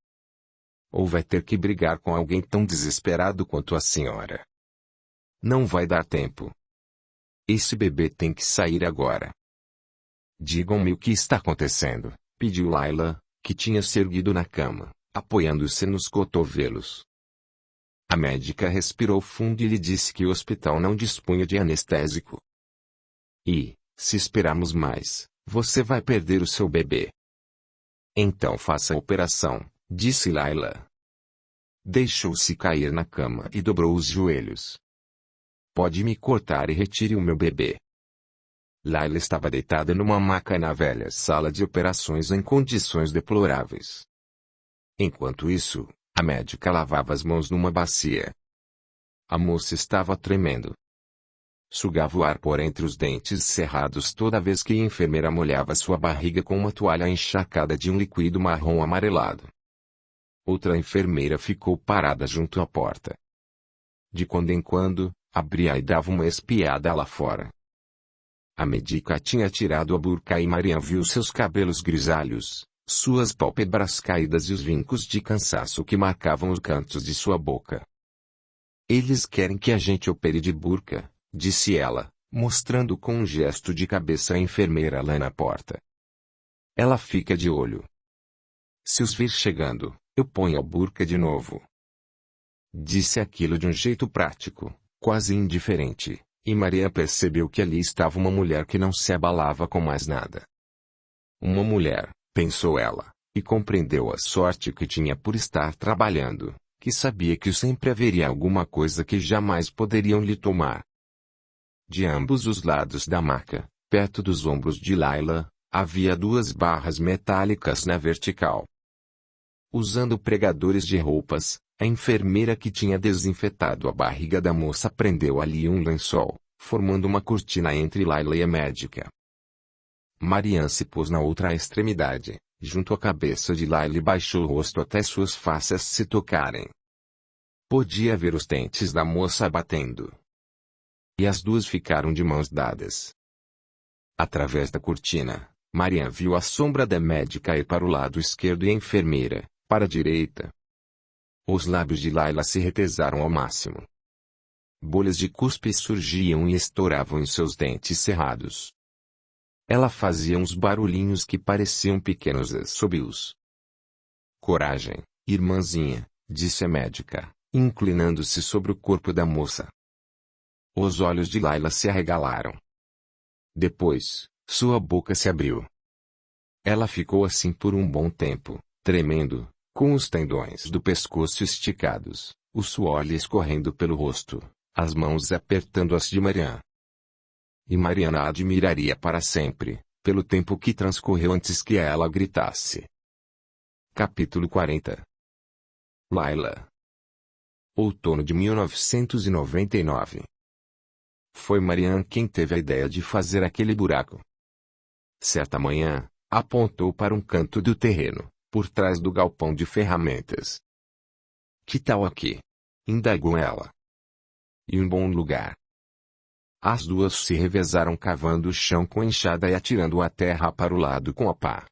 Ou vai ter que brigar com alguém tão desesperado quanto a senhora. Não vai dar tempo. Esse bebê tem que sair agora. Digam-me o que está acontecendo, pediu Layla, que tinha se erguido na cama, apoiando-se nos cotovelos. A médica respirou fundo e lhe disse que o hospital não dispunha de anestésico. E, se esperarmos mais, você vai perder o seu bebê. Então faça a operação, disse Layla. Deixou-se cair na cama e dobrou os joelhos. Pode me cortar e retire o meu bebê. Layla estava deitada numa maca na velha sala de operações em condições deploráveis. Enquanto isso, a médica lavava as mãos numa bacia. A moça estava tremendo. Sugava o ar por entre os dentes cerrados toda vez que a enfermeira molhava sua barriga com uma toalha encharcada de um líquido marrom amarelado. Outra enfermeira ficou parada junto à porta. De quando em quando, abria e dava uma espiada lá fora. A médica tinha tirado a burca e Marian viu seus cabelos grisalhos, suas pálpebras caídas e os vincos de cansaço que marcavam os cantos de sua boca. Eles querem que a gente opere de burca, disse ela, mostrando com um gesto de cabeça a enfermeira lá na porta. Ela fica de olho. Se os vir chegando, eu ponho a burca de novo. Disse aquilo de um jeito prático, quase indiferente, e Maria percebeu que ali estava uma mulher que não se abalava com mais nada. Uma mulher, pensou ela, e compreendeu a sorte que tinha por estar trabalhando, que sabia que sempre haveria alguma coisa que jamais poderiam lhe tomar. De ambos os lados da maca, perto dos ombros de Layla, havia duas barras metálicas na vertical. Usando pregadores de roupas, a enfermeira que tinha desinfetado a barriga da moça prendeu ali um lençol, formando uma cortina entre Layla e a médica. Marian se pôs na outra extremidade, junto à cabeça de Layla e baixou o rosto até suas faces se tocarem. Podia ver os dentes da moça batendo. E as duas ficaram de mãos dadas. Através da cortina, Marian viu a sombra da médica ir para o lado esquerdo e a enfermeira, para a direita. Os lábios de Layla se retesaram ao máximo. Bolhas de cuspe surgiam e estouravam em seus dentes cerrados. Ela fazia uns barulhinhos que pareciam pequenos assobios. Coragem, irmãzinha, disse a médica, inclinando-se sobre o corpo da moça. Os olhos de Layla se arregalaram. Depois, sua boca se abriu. Ela ficou assim por um bom tempo, tremendo, com os tendões do pescoço esticados, o suor lhe escorrendo pelo rosto, as mãos apertando-as de Marianne. E Marianne a admiraria para sempre, pelo tempo que transcorreu antes que ela gritasse. Capítulo 40. Layla. Outono de 1999. Foi Marianne quem teve a ideia de fazer aquele buraco. Certa manhã, apontou para um canto do terreno, por trás do galpão de ferramentas. Que tal aqui? Indagou ela. E um bom lugar. As duas se revezaram cavando o chão com a enxada e atirando a terra para o lado com a pá.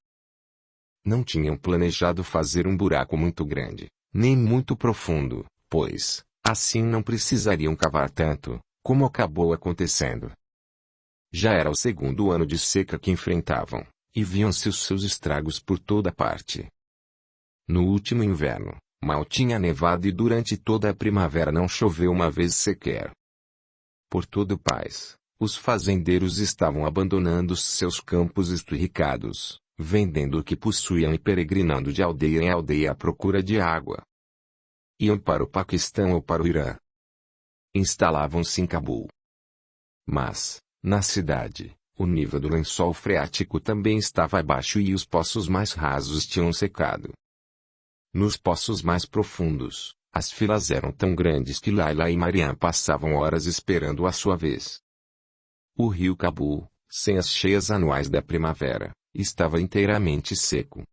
Não tinham planejado fazer um buraco muito grande, nem muito profundo, pois, assim não precisariam cavar tanto, como acabou acontecendo. Já era o segundo ano de seca que enfrentavam, e viam-se os seus estragos por toda parte. No último inverno, mal tinha nevado e durante toda a primavera não choveu uma vez sequer. Por todo o país, os fazendeiros estavam abandonando seus campos esturricados, vendendo o que possuíam e peregrinando de aldeia em aldeia à procura de água. Iam para o Paquistão ou para o Irã. Instalavam-se em Cabul. Mas, na cidade, o nível do lençol freático também estava abaixo e os poços mais rasos tinham secado. Nos poços mais profundos, as filas eram tão grandes que Layla e Marianne passavam horas esperando a sua vez. O rio Cabul, sem as cheias anuais da primavera, estava inteiramente seco.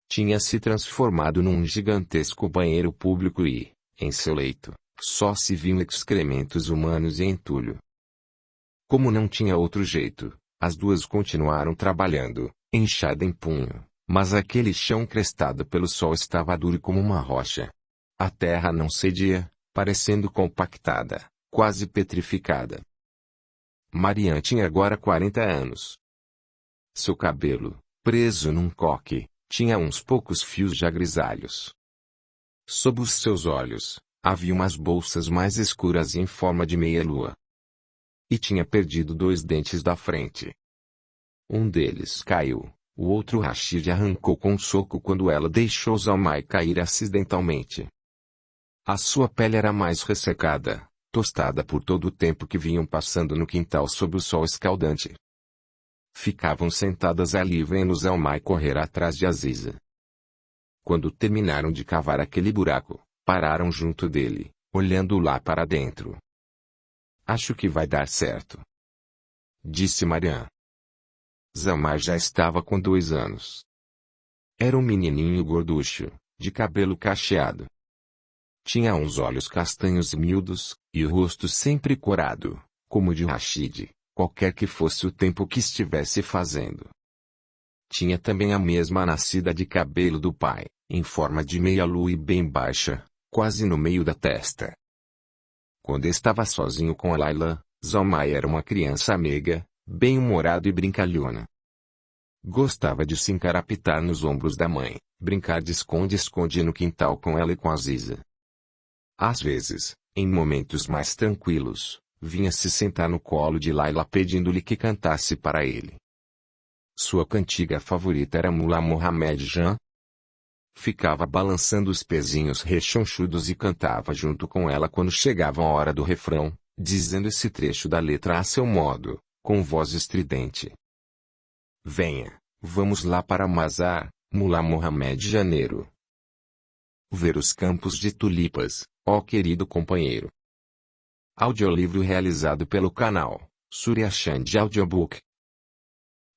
Tinha se transformado num gigantesco banheiro público e, em seu leito, só se viam excrementos humanos e entulho. Como não tinha outro jeito, as duas continuaram trabalhando, enxada em punho, mas aquele chão crestado pelo sol estava duro como uma rocha. A terra não cedia, parecendo compactada, quase petrificada. Marianne tinha agora 40 anos. Seu cabelo, preso num coque, tinha uns poucos fios já grisalhos. Sob os seus olhos, havia umas bolsas mais escuras em forma de meia-lua. E tinha perdido 2 dentes da frente. Um deles caiu, o outro Rashid arrancou com um soco quando ela deixou Zalmay cair acidentalmente. A sua pele era mais ressecada, tostada por todo o tempo que vinham passando no quintal sob o sol escaldante. Ficavam sentadas ali vendo Zalmay correr atrás de Aziza. Quando terminaram de cavar aquele buraco, pararam junto dele, olhando lá para dentro. Acho que vai dar certo, disse Marianne. Zalmay já estava com 2 anos. Era um menininho gorducho, de cabelo cacheado. Tinha uns olhos castanhos e miúdos, e o rosto sempre corado, como o de Rashid, qualquer que fosse o tempo que estivesse fazendo. Tinha também a mesma nascida de cabelo do pai, em forma de meia-lua e bem baixa, quase no meio da testa. Quando estava sozinho com a Layla, Zalmay era uma criança meiga, bem-humorada e brincalhona. Gostava de se encarapitar nos ombros da mãe, brincar de esconde-esconde no quintal com ela e com Aziza. Às vezes, em momentos mais tranquilos, vinha se sentar no colo de Layla pedindo-lhe que cantasse para ele. Sua cantiga favorita era Mullah Mohammed Jan. Ficava balançando os pezinhos rechonchudos e cantava junto com ela quando chegava a hora do refrão, dizendo esse trecho da letra a seu modo, com voz estridente. Venha, vamos lá para Mazar, Mullah Mohammed Janeiro. Ver os campos de tulipas, ó querido companheiro. Audiolivro realizado pelo canal Surya Chand Audiobook.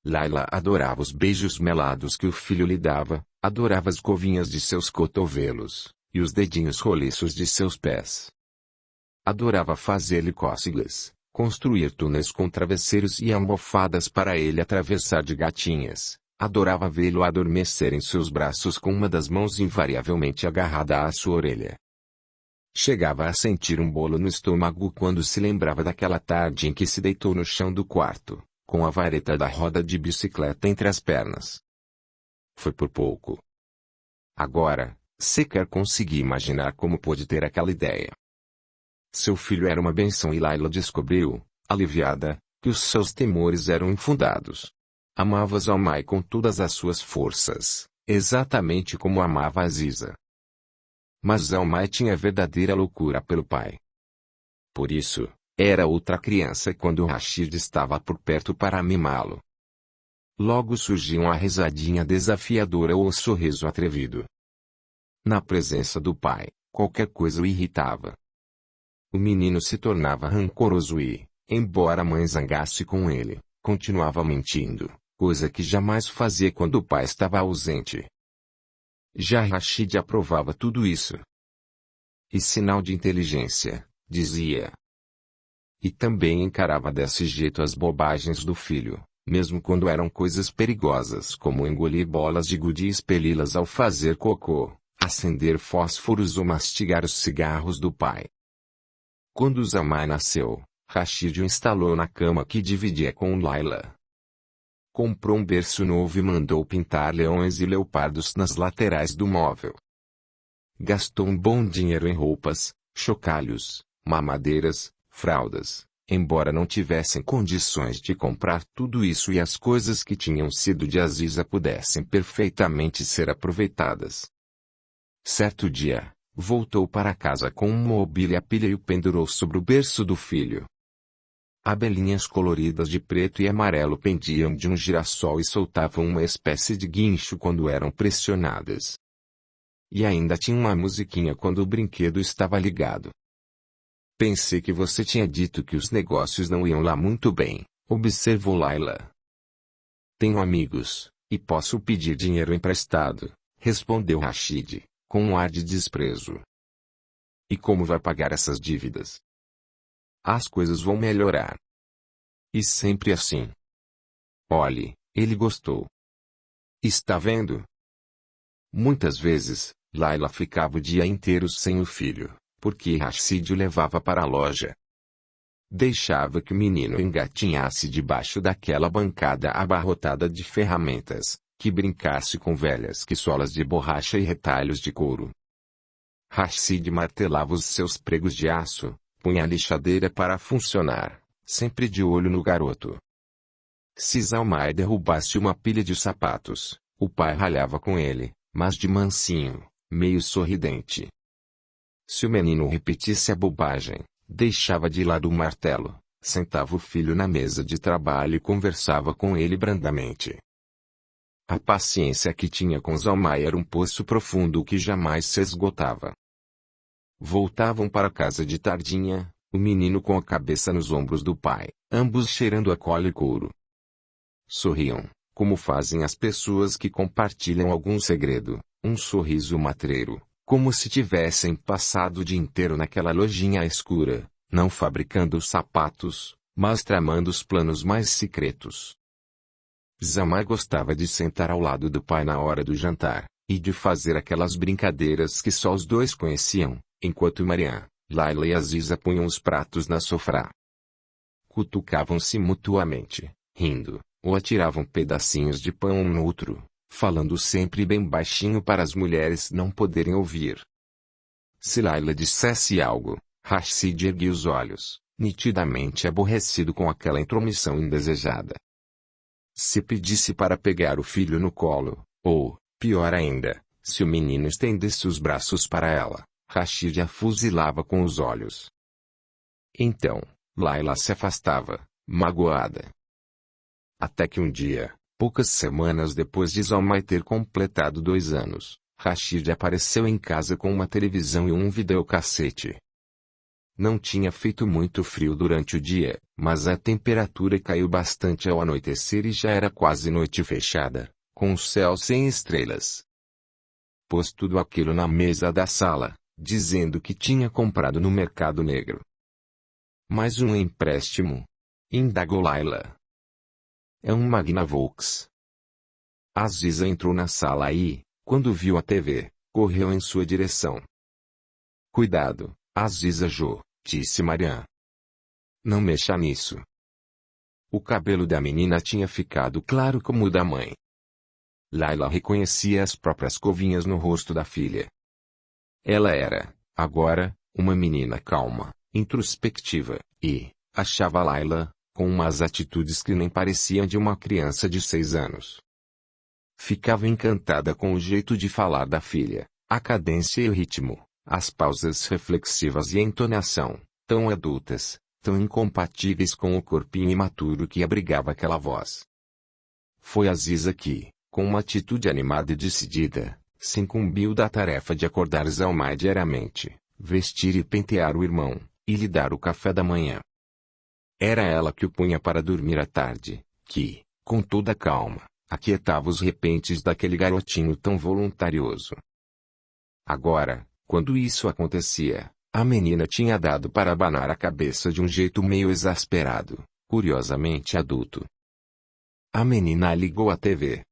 Layla adorava os beijos melados que o filho lhe dava, adorava as covinhas de seus cotovelos, e os dedinhos roliços de seus pés. Adorava fazer-lhe cócegas, construir túneis com travesseiros e almofadas para ele atravessar de gatinhas. Adorava vê-lo adormecer em seus braços com uma das mãos invariavelmente agarrada à sua orelha. Chegava a sentir um bolo no estômago quando se lembrava daquela tarde em que se deitou no chão do quarto, com a vareta da roda de bicicleta entre as pernas. Foi por pouco. Agora, sequer conseguia imaginar como pôde ter aquela ideia. Seu filho era uma bênção e Layla descobriu, aliviada, que os seus temores eram infundados. Amava Zalmay com todas as suas forças, exatamente como amava Aziza. Mas Zalmay tinha verdadeira loucura pelo pai. Por isso, era outra criança quando Rashid estava por perto para mimá-lo. Logo surgia uma risadinha desafiadora ou um sorriso atrevido. Na presença do pai, qualquer coisa o irritava. O menino se tornava rancoroso e, embora a mãe zangasse com ele, continuava mentindo, coisa que jamais fazia quando o pai estava ausente. Já Rashid aprovava tudo isso. E sinal de inteligência, dizia. E também encarava desse jeito as bobagens do filho, mesmo quando eram coisas perigosas como engolir bolas de gude e expeli-las ao fazer cocô, acender fósforos ou mastigar os cigarros do pai. Quando Zalmay nasceu, Rashid o instalou na cama que dividia com Layla. Comprou um berço novo e mandou pintar leões e leopardos nas laterais do móvel. Gastou um bom dinheiro em roupas, chocalhos, mamadeiras, fraldas, embora não tivessem condições de comprar tudo isso e as coisas que tinham sido de Aziza pudessem perfeitamente ser aproveitadas. Certo dia, voltou para casa com uma mobília pilha e o pendurou sobre o berço do filho. Abelhinhas coloridas de preto e amarelo pendiam de um girassol e soltavam uma espécie de guincho quando eram pressionadas. E ainda tinha uma musiquinha quando o brinquedo estava ligado. Pensei que você tinha dito que os negócios não iam lá muito bem, observou Layla. Tenho amigos, e posso pedir dinheiro emprestado, respondeu Rashid, com um ar de desprezo. E como vai pagar essas dívidas? As coisas vão melhorar. E sempre assim. Olhe, ele gostou. Está vendo? Muitas vezes, Layla ficava o dia inteiro sem o filho, porque Rashid o levava para a loja. Deixava que o menino engatinhasse debaixo daquela bancada abarrotada de ferramentas, que brincasse com velhas quiçolas de borracha e retalhos de couro. Rashid martelava os seus pregos de aço, punha a lixadeira para funcionar, sempre de olho no garoto. Se Zalmay derrubasse uma pilha de sapatos, o pai ralhava com ele, mas de mansinho, meio sorridente. Se o menino repetisse a bobagem, deixava de lado o martelo, sentava o filho na mesa de trabalho e conversava com ele brandamente. A paciência que tinha com Zalmay era um poço profundo que jamais se esgotava. Voltavam para casa de tardinha, o menino com a cabeça nos ombros do pai, ambos cheirando a cola e couro. Sorriam, como fazem as pessoas que compartilham algum segredo, um sorriso matreiro, como se tivessem passado o dia inteiro naquela lojinha escura, não fabricando sapatos, mas tramando os planos mais secretos. Zalmay gostava de sentar ao lado do pai na hora do jantar, e de fazer aquelas brincadeiras que só os dois conheciam, enquanto Mariam, Layla e Aziza punham os pratos na sofrá. Cutucavam-se mutuamente, rindo, ou atiravam pedacinhos de pão um no outro, falando sempre bem baixinho para as mulheres não poderem ouvir. Se Layla dissesse algo, Rashid erguia os olhos, nitidamente aborrecido com aquela intromissão indesejada. Se pedisse para pegar o filho no colo, ou, pior ainda, se o menino estendesse os braços para ela, Rashid a fuzilava com os olhos. Então, Layla se afastava, magoada. Até que um dia, poucas semanas depois de Zalmay ter completado 2 anos, Rashid apareceu em casa com uma televisão e um videocassete. Não tinha feito muito frio durante o dia, mas a temperatura caiu bastante ao anoitecer e já era quase noite fechada, com o céu sem estrelas. Pôs tudo aquilo na mesa da sala, dizendo que tinha comprado no mercado negro. Mais um empréstimo? Indagou Layla. É um Magnavox. Aziza entrou na sala e, quando viu a TV, correu em sua direção. Cuidado, Aziza Jo, disse Mariam. Não mexa nisso. O cabelo da menina tinha ficado claro como o da mãe. Layla reconhecia as próprias covinhas no rosto da filha. Ela era, agora, uma menina calma, introspectiva, e achava Layla, com umas atitudes que nem pareciam de uma criança de 6 anos. Ficava encantada com o jeito de falar da filha, a cadência e o ritmo, as pausas reflexivas e a entonação, tão adultas, tão incompatíveis com o corpinho imaturo que abrigava aquela voz. Foi Aziza que, com uma atitude animada e decidida, se incumbiu da tarefa de acordar Zalmay diariamente, vestir e pentear o irmão, e lhe dar o café da manhã. Era ela que o punha para dormir à tarde, que, com toda calma, aquietava os repentes daquele garotinho tão voluntarioso. Agora, quando isso acontecia, a menina tinha dado para abanar a cabeça de um jeito meio exasperado, curiosamente adulto. A menina ligou a TV.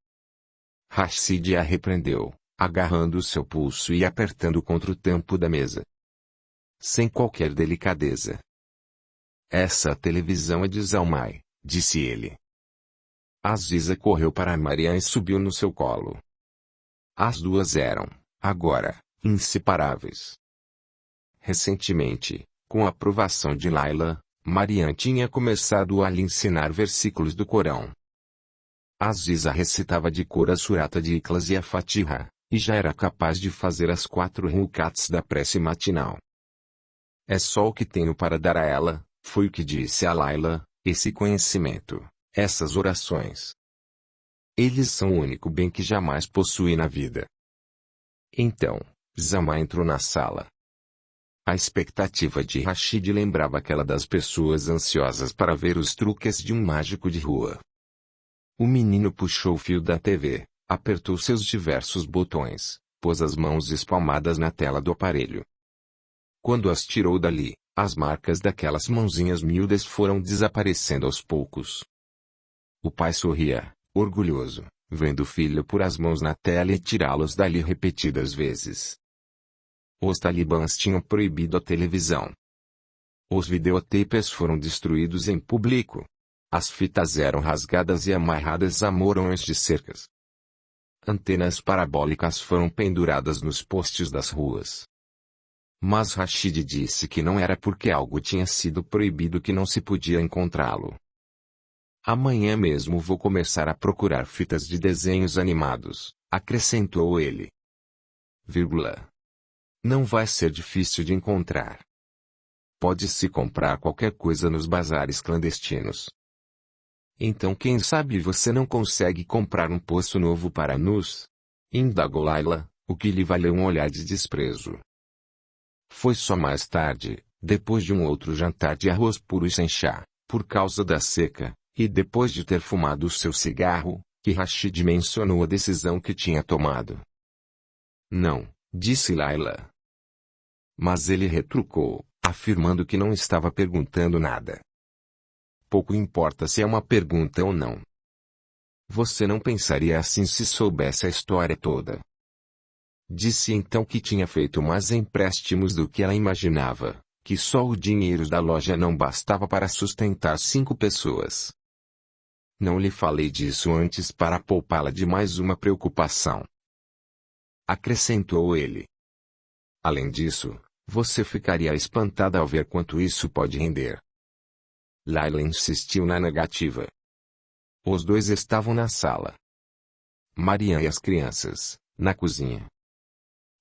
Rashid a repreendeu, agarrando seu pulso e apertando contra o tampo da mesa. Sem qualquer delicadeza. Essa televisão é de Zalmay, disse ele. Aziza correu para Mariam e subiu no seu colo. As duas eram, agora, inseparáveis. Recentemente, com a aprovação de Layla, Mariam tinha começado a lhe ensinar versículos do Corão. Aziza recitava de cor a surata de Ikhlas e a Fatiha, e já era capaz de fazer as 4 rukats da prece matinal. É só o que tenho para dar a ela, foi o que disse a Layla, esse conhecimento, essas orações. Eles são o único bem que jamais possui na vida. Então, Zalmay entrou na sala. A expectativa de Rashid lembrava aquela das pessoas ansiosas para ver os truques de um mágico de rua. O menino puxou o fio da TV, apertou seus diversos botões, pôs as mãos espalmadas na tela do aparelho. Quando as tirou dali, as marcas daquelas mãozinhas miúdas foram desaparecendo aos poucos. O pai sorria, orgulhoso, vendo o filho pôr as mãos na tela e tirá-los dali repetidas vezes. Os talibãs tinham proibido a televisão. Os videotapes foram destruídos em público. As fitas eram rasgadas e amarradas a morões de cercas. Antenas parabólicas foram penduradas nos postes das ruas. Mas Rashid disse que não era porque algo tinha sido proibido que não se podia encontrá-lo. Amanhã mesmo vou começar a procurar fitas de desenhos animados, acrescentou ele. Não vai ser difícil de encontrar. Pode-se comprar qualquer coisa nos bazares clandestinos. Então quem sabe você não consegue comprar um poço novo para nós? Indagou Layla, o que lhe valeu um olhar de desprezo. Foi só mais tarde, depois de um outro jantar de arroz puro e sem chá, por causa da seca, e depois de ter fumado o seu cigarro, que Rashid mencionou a decisão que tinha tomado. Não, disse Layla. Mas ele retrucou, afirmando que não estava perguntando nada. Pouco importa se é uma pergunta ou não. Você não pensaria assim se soubesse a história toda. Disse então que tinha feito mais empréstimos do que ela imaginava, que só o dinheiro da loja não bastava para sustentar 5 pessoas. Não lhe falei disso antes para poupá-la de mais uma preocupação. Acrescentou ele. Além disso, você ficaria espantada ao ver quanto isso pode render. Layla insistiu na negativa. Os dois estavam na sala. Mariam e as crianças, na cozinha.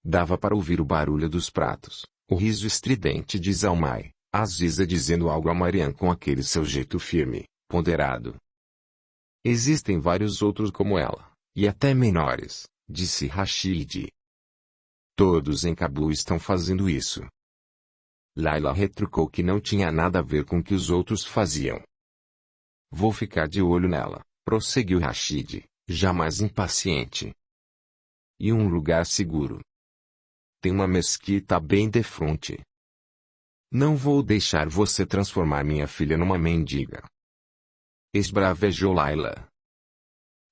Dava para ouvir o barulho dos pratos, o riso estridente de Zalmay, Aziza dizendo algo a Mariam com aquele seu jeito firme, ponderado. Existem vários outros como ela, e até menores, disse Rashid. Todos em Cabul estão fazendo isso. Layla retrucou que não tinha nada a ver com o que os outros faziam. Vou ficar de olho nela, prosseguiu Rashid, já mais impaciente. E um lugar seguro. Tem uma mesquita bem defronte. Não vou deixar você transformar minha filha numa mendiga. Esbravejou Layla.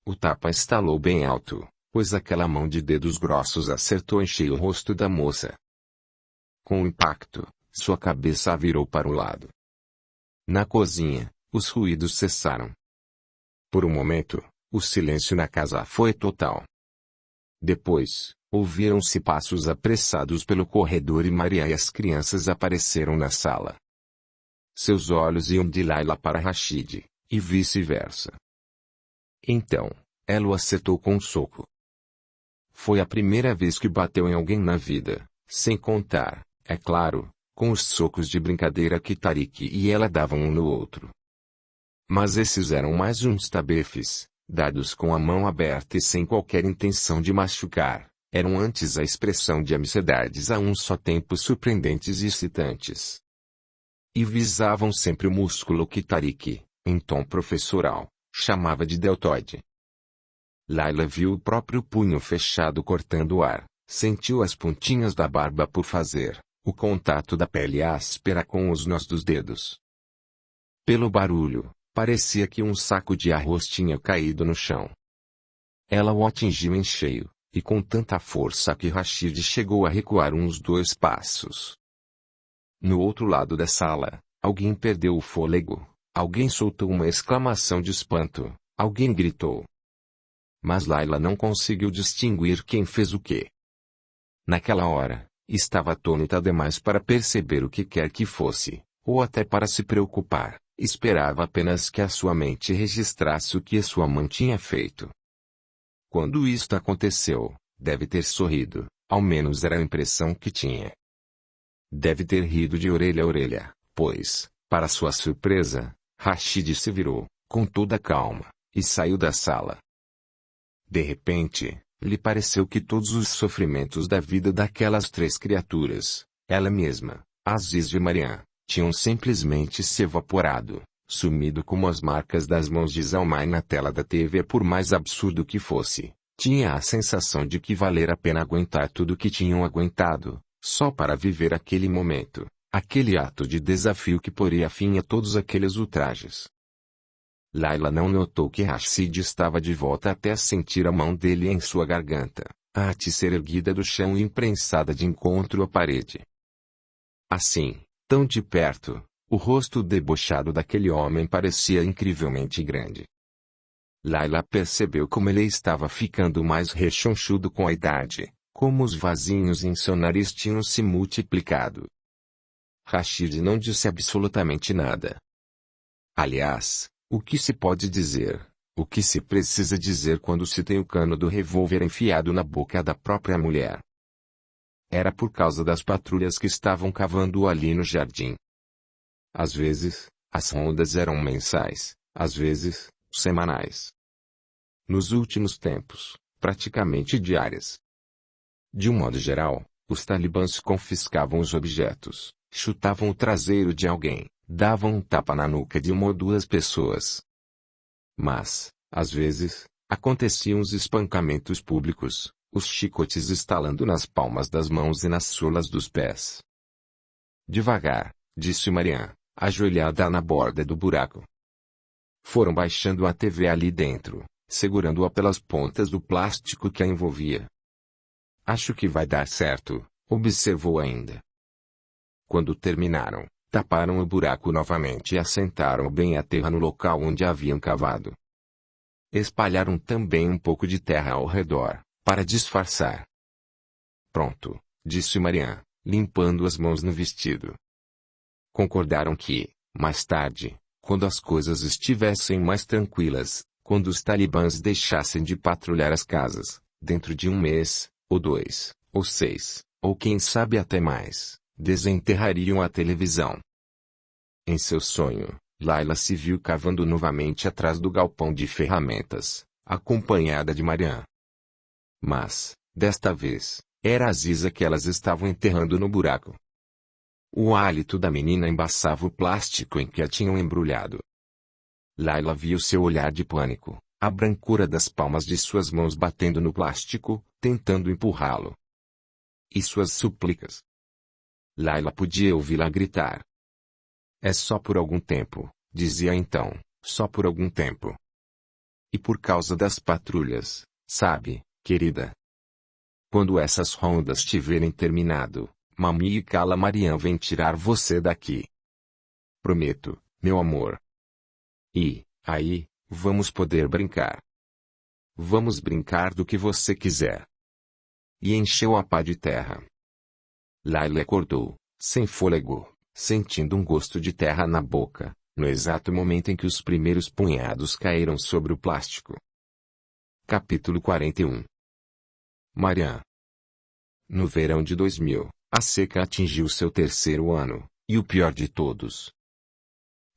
O tapa estalou bem alto, pois aquela mão de dedos grossos acertou em cheio o rosto da moça. Com o impacto, Sua cabeça a virou para o lado. Na cozinha, os ruídos cessaram. Por um momento, o silêncio na casa foi total. Depois, ouviram-se passos apressados pelo corredor e Maria e as crianças apareceram na sala. Seus olhos iam de Laila para Rashid, e vice-versa. Então, ela o acertou com um soco. Foi a primeira vez que bateu em alguém na vida, sem contar, é claro, com os socos de brincadeira que Tariq e ela davam um no outro. Mas esses eram mais uns tabefes, dados com a mão aberta e sem qualquer intenção de machucar, eram antes a expressão de amizades a um só tempo surpreendentes e excitantes. E visavam sempre o músculo que Tariq, em tom professoral, chamava de deltoide. Laila viu o próprio punho fechado cortando o ar, sentiu as pontinhas da barba por fazer, o contato da pele áspera com os nós dos dedos. Pelo barulho, parecia que um saco de arroz tinha caído no chão. Ela o atingiu em cheio, e com tanta força que Rashid chegou a recuar uns 2 passos. No outro lado da sala, alguém perdeu o fôlego, alguém soltou uma exclamação de espanto, alguém gritou. Mas Laila não conseguiu distinguir quem fez o quê. Naquela hora, estava atônita demais para perceber o que quer que fosse, ou até para se preocupar, esperava apenas que a sua mente registrasse o que a sua mãe tinha feito. Quando isto aconteceu, deve ter sorrido, ao menos era a impressão que tinha. Deve ter rido de orelha a orelha, pois, para sua surpresa, Rashid se virou, com toda a calma, e saiu da sala. De repente, lhe pareceu que todos os sofrimentos da vida daquelas 3 criaturas, ela mesma, Aziz e Mariam, tinham simplesmente se evaporado, sumido como as marcas das mãos de Zalmay na tela da TV. Por mais absurdo que fosse, tinha a sensação de que valera a pena aguentar tudo o que tinham aguentado, só para viver aquele momento, aquele ato de desafio que poria fim a todos aqueles ultrajes. Laila não notou que Rashid estava de volta até sentir a mão dele em sua garganta, a ser erguida do chão e imprensada de encontro à parede. Assim, tão de perto, o rosto debochado daquele homem parecia incrivelmente grande. Laila percebeu como ele estava ficando mais rechonchudo com a idade, como os vasinhos em seu nariz tinham se multiplicado. Rashid não disse absolutamente nada. Aliás, o que se pode dizer, o que se precisa dizer quando se tem o cano do revólver enfiado na boca da própria mulher? Era por causa das patrulhas que estavam cavando ali no jardim. Às vezes, as rondas eram mensais, às vezes, semanais. Nos últimos tempos, praticamente diárias. De um modo geral, os talibãs confiscavam os objetos, chutavam o traseiro de alguém, davam um tapa na nuca de 1 ou 2 pessoas. Mas, às vezes, aconteciam os espancamentos públicos, os chicotes estalando nas palmas das mãos e nas solas dos pés. Devagar, disse Mariam, ajoelhada na borda do buraco. Foram baixando a TV ali dentro, segurando-a pelas pontas do plástico que a envolvia. Acho que vai dar certo, observou ainda. Quando terminaram, taparam o buraco novamente e assentaram bem a terra no local onde haviam cavado. Espalharam também um pouco de terra ao redor, para disfarçar. Pronto, disse Mariam, limpando as mãos no vestido. Concordaram que, mais tarde, quando as coisas estivessem mais tranquilas, quando os talibãs deixassem de patrulhar as casas, dentro de 1 mês, ou 2, ou 6, ou quem sabe até mais, desenterrariam a televisão. Em seu sonho, Laila se viu cavando novamente atrás do galpão de ferramentas, acompanhada de Mariam. Mas, desta vez, era Aziza que elas estavam enterrando no buraco. O hálito da menina embaçava o plástico em que a tinham embrulhado. Laila viu seu olhar de pânico, a brancura das palmas de suas mãos batendo no plástico, tentando empurrá-lo. E suas súplicas. Laila podia ouvi-la gritar. É só por algum tempo, dizia então, só por algum tempo. E por causa das patrulhas, sabe, querida? Quando essas rondas tiverem terminado, Mami e Calamarian vêm tirar você daqui. Prometo, meu amor. E, aí, vamos poder brincar. Vamos brincar do que você quiser. E encheu a pá de terra. Layla acordou, sem fôlego, sentindo um gosto de terra na boca, no exato momento em que os primeiros punhados caíram sobre o plástico. Capítulo 41. Marian. No verão de 2000, a seca atingiu seu terceiro ano, e o pior de todos.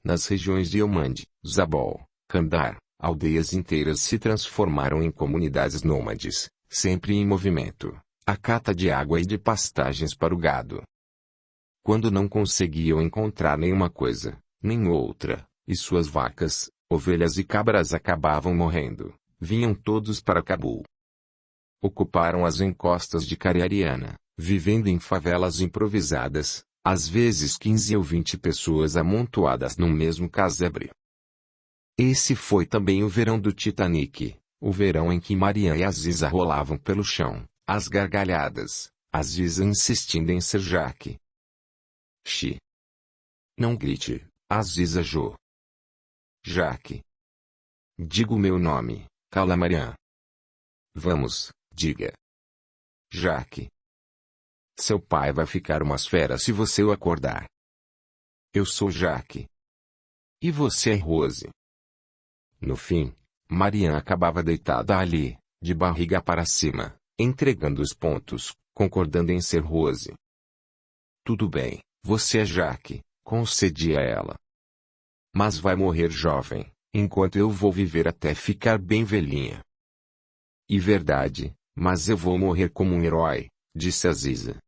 Nas regiões de Helmand, Zabol, Kandar, aldeias inteiras se transformaram em comunidades nômades, sempre em movimento, à cata de água e de pastagens para o gado. Quando não conseguiam encontrar nenhuma coisa, nem outra, e suas vacas, ovelhas e cabras acabavam morrendo, vinham todos para Cabul. Ocuparam as encostas de Cariariana, vivendo em favelas improvisadas, às vezes 15 ou 20 pessoas amontoadas num mesmo casebre. Esse foi também o verão do Titanic, o verão em que Marian e Aziza rolavam pelo chão, às gargalhadas, Aziza insistindo em ser Jaque. Xi. Não grite, Aziza Jo. Jaque. Diga o meu nome, Calamarian. Vamos, diga. Jaque. Seu pai vai ficar umas feras se você o acordar. Eu sou Jaque. E você é Rose. No fim, Marian acabava deitada ali, de barriga para cima, entregando os pontos, concordando em ser Rose. Tudo bem, você é Jaque, concedia ela. Mas vai morrer jovem, enquanto eu vou viver até ficar bem velhinha. E verdade, mas eu vou morrer como um herói, disse Aziza.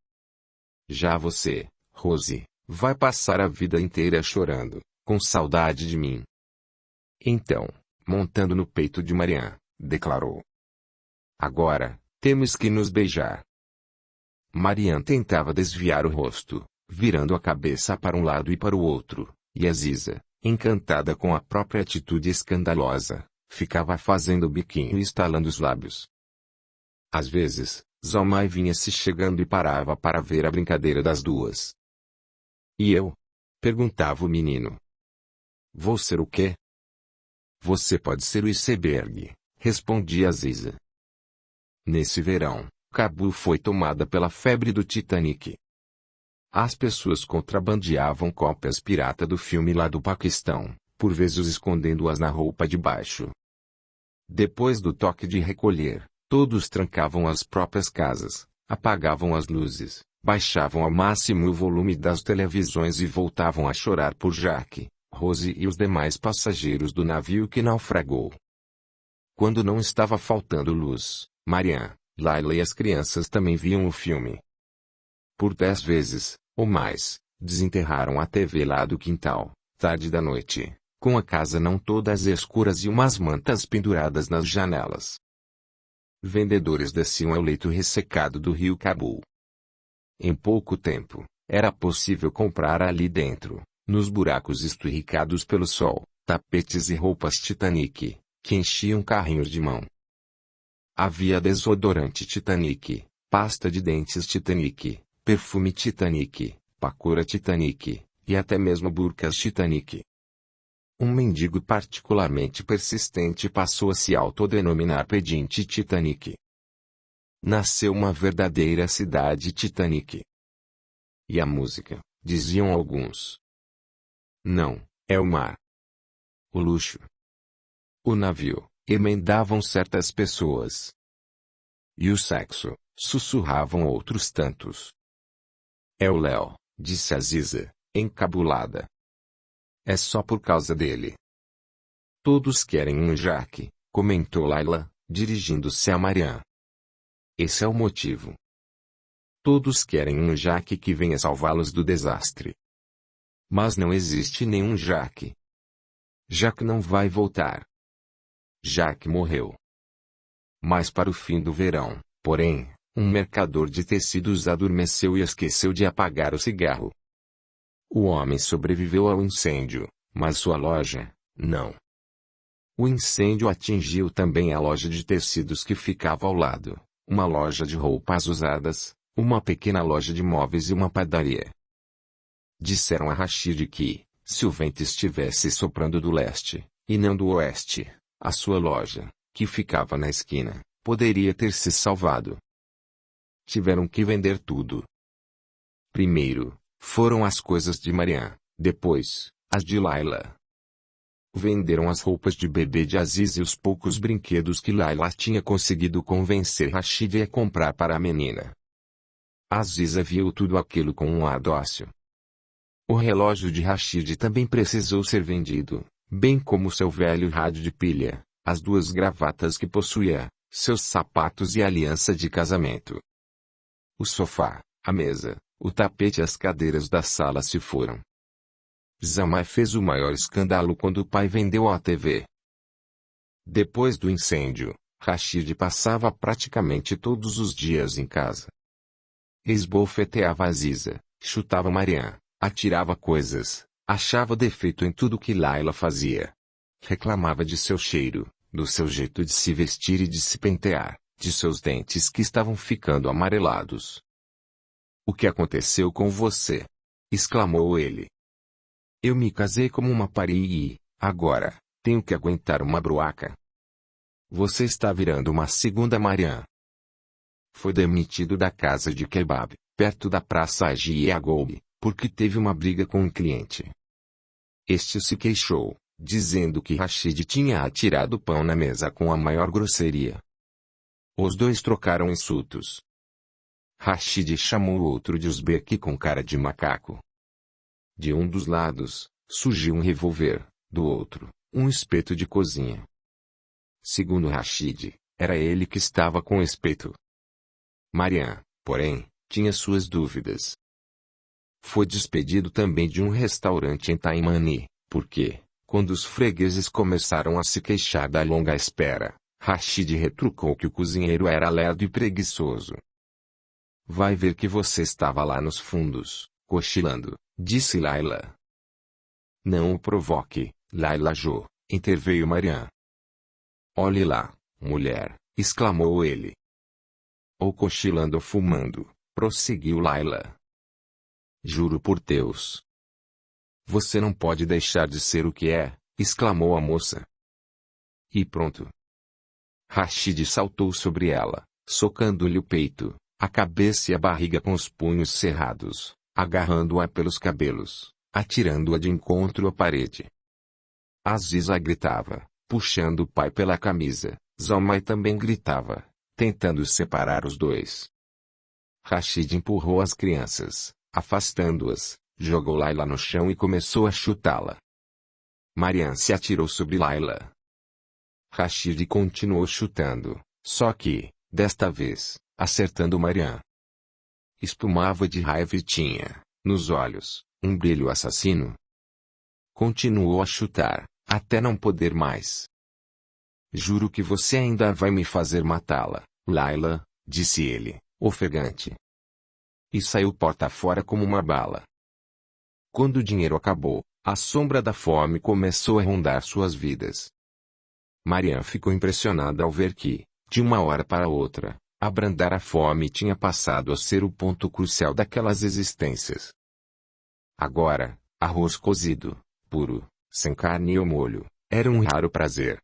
Já você, Rose, vai passar a vida inteira chorando, com saudade de mim. Então, montando no peito de Marian, declarou. Agora, temos que nos beijar. Marian tentava desviar o rosto, virando a cabeça para um lado e para o outro, e Aziza, encantada com a própria atitude escandalosa, ficava fazendo biquinho e estalando os lábios. Às vezes, Zalmai vinha se chegando e parava para ver a brincadeira das duas. E eu? Perguntava o menino. Vou ser o quê? Você pode ser o iceberg, respondia Aziza. Nesse verão, Cabul foi tomada pela febre do Titanic. As pessoas contrabandeavam cópias pirata do filme lá do Paquistão, por vezes escondendo-as na roupa de baixo. Depois do toque de recolher, todos trancavam as próprias casas, apagavam as luzes, baixavam ao máximo o volume das televisões e voltavam a chorar por Jaque, Rose e os demais passageiros do navio que naufragou. Quando não estava faltando luz, Marian, Layla e as crianças também viam o filme. Por 10 vezes, ou mais, desenterraram a TV lá do quintal, tarde da noite, com a casa não todas escuras e umas mantas penduradas nas janelas. Vendedores desciam ao leito ressecado do rio Cabul. Em pouco tempo, era possível comprar ali dentro, nos buracos esturricados pelo sol, tapetes e roupas Titanic, que enchiam carrinhos de mão. Havia desodorante Titanic, pasta de dentes Titanic, perfume Titanic, pacora Titanic, e até mesmo burcas Titanic. Um mendigo particularmente persistente passou a se autodenominar pedinte Titanic. Nasceu uma verdadeira cidade Titanic. E a música, diziam alguns. Não, é o mar. O luxo. O navio, emendavam certas pessoas. E o sexo, sussurravam outros tantos. É o Léo, disse Aziza, encabulada. É só por causa dele. Todos querem um Jaque, comentou Layla, dirigindo-se a Marian. Esse é o motivo. Todos querem um Jaque que venha salvá-los do desastre. Mas não existe nenhum Jaque. Jaque não vai voltar. Jaque morreu. Mas para o fim do verão, porém, um mercador de tecidos adormeceu e esqueceu de apagar o cigarro. O homem sobreviveu ao incêndio, mas sua loja, não. O incêndio atingiu também a loja de tecidos que ficava ao lado, uma loja de roupas usadas, uma pequena loja de móveis e uma padaria. Disseram a Rashid que, se o vento estivesse soprando do leste, e não do oeste, a sua loja, que ficava na esquina, poderia ter se salvado. Tiveram que vender tudo. Primeiro, foram as coisas de Mariam, depois, as de Laila. Venderam as roupas de bebê de Aziz e os poucos brinquedos que Laila tinha conseguido convencer Rashid a comprar para a menina. Aziza viu tudo aquilo com um ar dócil. O relógio de Rashid também precisou ser vendido, bem como seu velho rádio de pilha, as 2 gravatas que possuía, seus sapatos e aliança de casamento. O sofá, a mesa, o tapete e as cadeiras da sala se foram. Zamai fez o maior escândalo quando o pai vendeu a TV. Depois do incêndio, Rashid passava praticamente todos os dias em casa. Esbofeteava Aziza, chutava Mariam, atirava coisas, achava defeito em tudo que Laila fazia. Reclamava de seu cheiro, do seu jeito de se vestir e de se pentear, de seus dentes que estavam ficando amarelados. "O que aconteceu com você?" exclamou ele. "Eu me casei como uma pari e, agora, tenho que aguentar uma bruaca. Você está virando uma segunda Mariam." Foi demitido da casa de kebab, perto da praça Agi Yagoub, porque teve uma briga com um cliente. Este se queixou, dizendo que Rashid tinha atirado pão na mesa com a maior grosseria. Os 2 trocaram insultos. Rashid chamou o outro de Uzbek com cara de macaco. De um dos lados, surgiu um revólver, do outro, um espeto de cozinha. Segundo Rashid, era ele que estava com o espeto. Mariam, porém, tinha suas dúvidas. Foi despedido também de um restaurante em Taimani, porque, quando os fregueses começaram a se queixar da longa espera, Rashid retrucou que o cozinheiro era lerdo e preguiçoso. "Vai ver que você estava lá nos fundos, cochilando", disse Laila. "Não o provoque, Laila Jo", interveio Mariam. "Olhe lá, mulher", exclamou ele. "Ou cochilando ou fumando", prosseguiu Laila. "Juro por Deus." "Você não pode deixar de ser o que é", exclamou a moça. E pronto. Rashid saltou sobre ela, socando-lhe o peito, a cabeça e a barriga com os punhos cerrados, agarrando-a pelos cabelos, atirando-a de encontro à parede. Aziza gritava, puxando o pai pela camisa. Zalmai também gritava, tentando separar os 2. Rashid empurrou as crianças, afastando-as, jogou Laila no chão e começou a chutá-la. Mariam se atirou sobre Laila. Rashid continuou chutando, só que, desta vez, acertando Mariam. Espumava de raiva e tinha, nos olhos, um brilho assassino. Continuou a chutar, até não poder mais. "Juro que você ainda vai me fazer matá-la, Laila", disse ele, ofegante. E saiu porta fora como uma bala. Quando o dinheiro acabou, a sombra da fome começou a rondar suas vidas. Mariam ficou impressionada ao ver que, de uma hora para outra, abrandar a fome tinha passado a ser o ponto crucial daquelas existências. Agora, arroz cozido, puro, sem carne ou molho, era um raro prazer.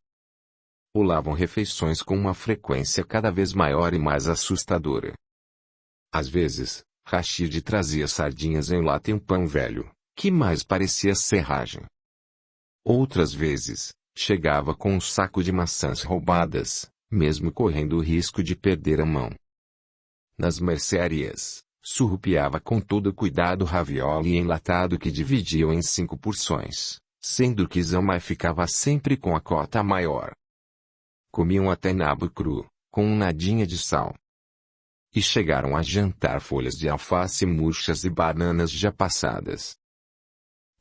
Pulavam refeições com uma frequência cada vez maior e mais assustadora. Às vezes, Rashid trazia sardinhas em lata e um pão velho, que mais parecia serragem. Outras vezes, chegava com um saco de maçãs roubadas, mesmo correndo o risco de perder a mão. Nas mercearias, surrupiava com todo cuidado ravioli enlatado que dividiam em 5 porções, sendo que Zalmai ficava sempre com a cota maior. Comiam até nabo cru, com um nadinha de sal. E chegaram a jantar folhas de alface murchas e bananas já passadas.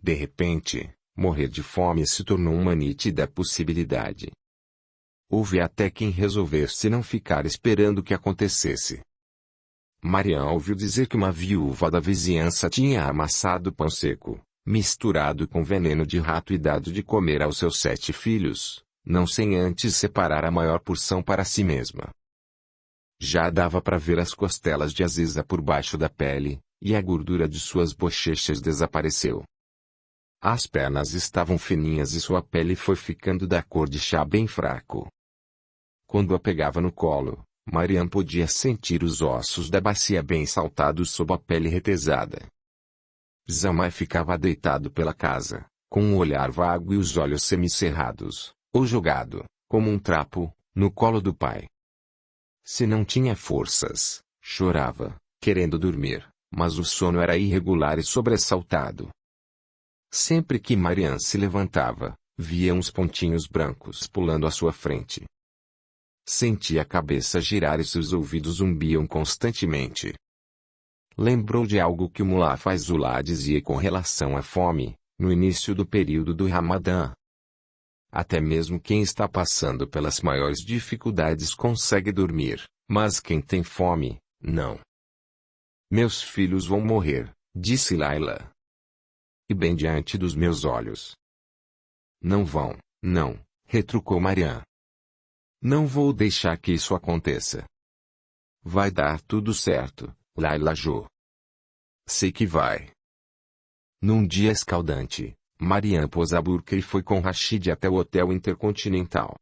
De repente, morrer de fome se tornou uma nítida possibilidade. Houve até quem resolvesse não ficar esperando que acontecesse. Mariam ouviu dizer que uma viúva da vizinhança tinha amassado pão seco, misturado com veneno de rato e dado de comer aos seus 7 filhos, não sem antes separar a maior porção para si mesma. Já dava para ver as costelas de Aziza por baixo da pele, e a gordura de suas bochechas desapareceu. As pernas estavam fininhas e sua pele foi ficando da cor de chá bem fraco. Quando a pegava no colo, Mariam podia sentir os ossos da bacia bem saltados sob a pele retesada. Zamai ficava deitado pela casa, com um olhar vago e os olhos semicerrados, ou jogado, como um trapo, no colo do pai. Se não tinha forças, chorava, querendo dormir, mas o sono era irregular e sobressaltado. Sempre que Mariam se levantava, via uns pontinhos brancos pulando à sua frente. Sentia a cabeça girar e seus ouvidos zumbiam constantemente. Lembrou de algo que o mulá Faizullah dizia com relação à fome, no início do período do Ramadã. Até mesmo quem está passando pelas maiores dificuldades consegue dormir, mas quem tem fome, não. Meus filhos vão morrer, disse Laila. E bem diante dos meus olhos. Não vão, não, retrucou Mariam. Não vou deixar que isso aconteça. Vai dar tudo certo, Laila Jo. Sei que vai. Num dia escaldante, Mariam pôs a burca e foi com Rashid até o Hotel Intercontinental.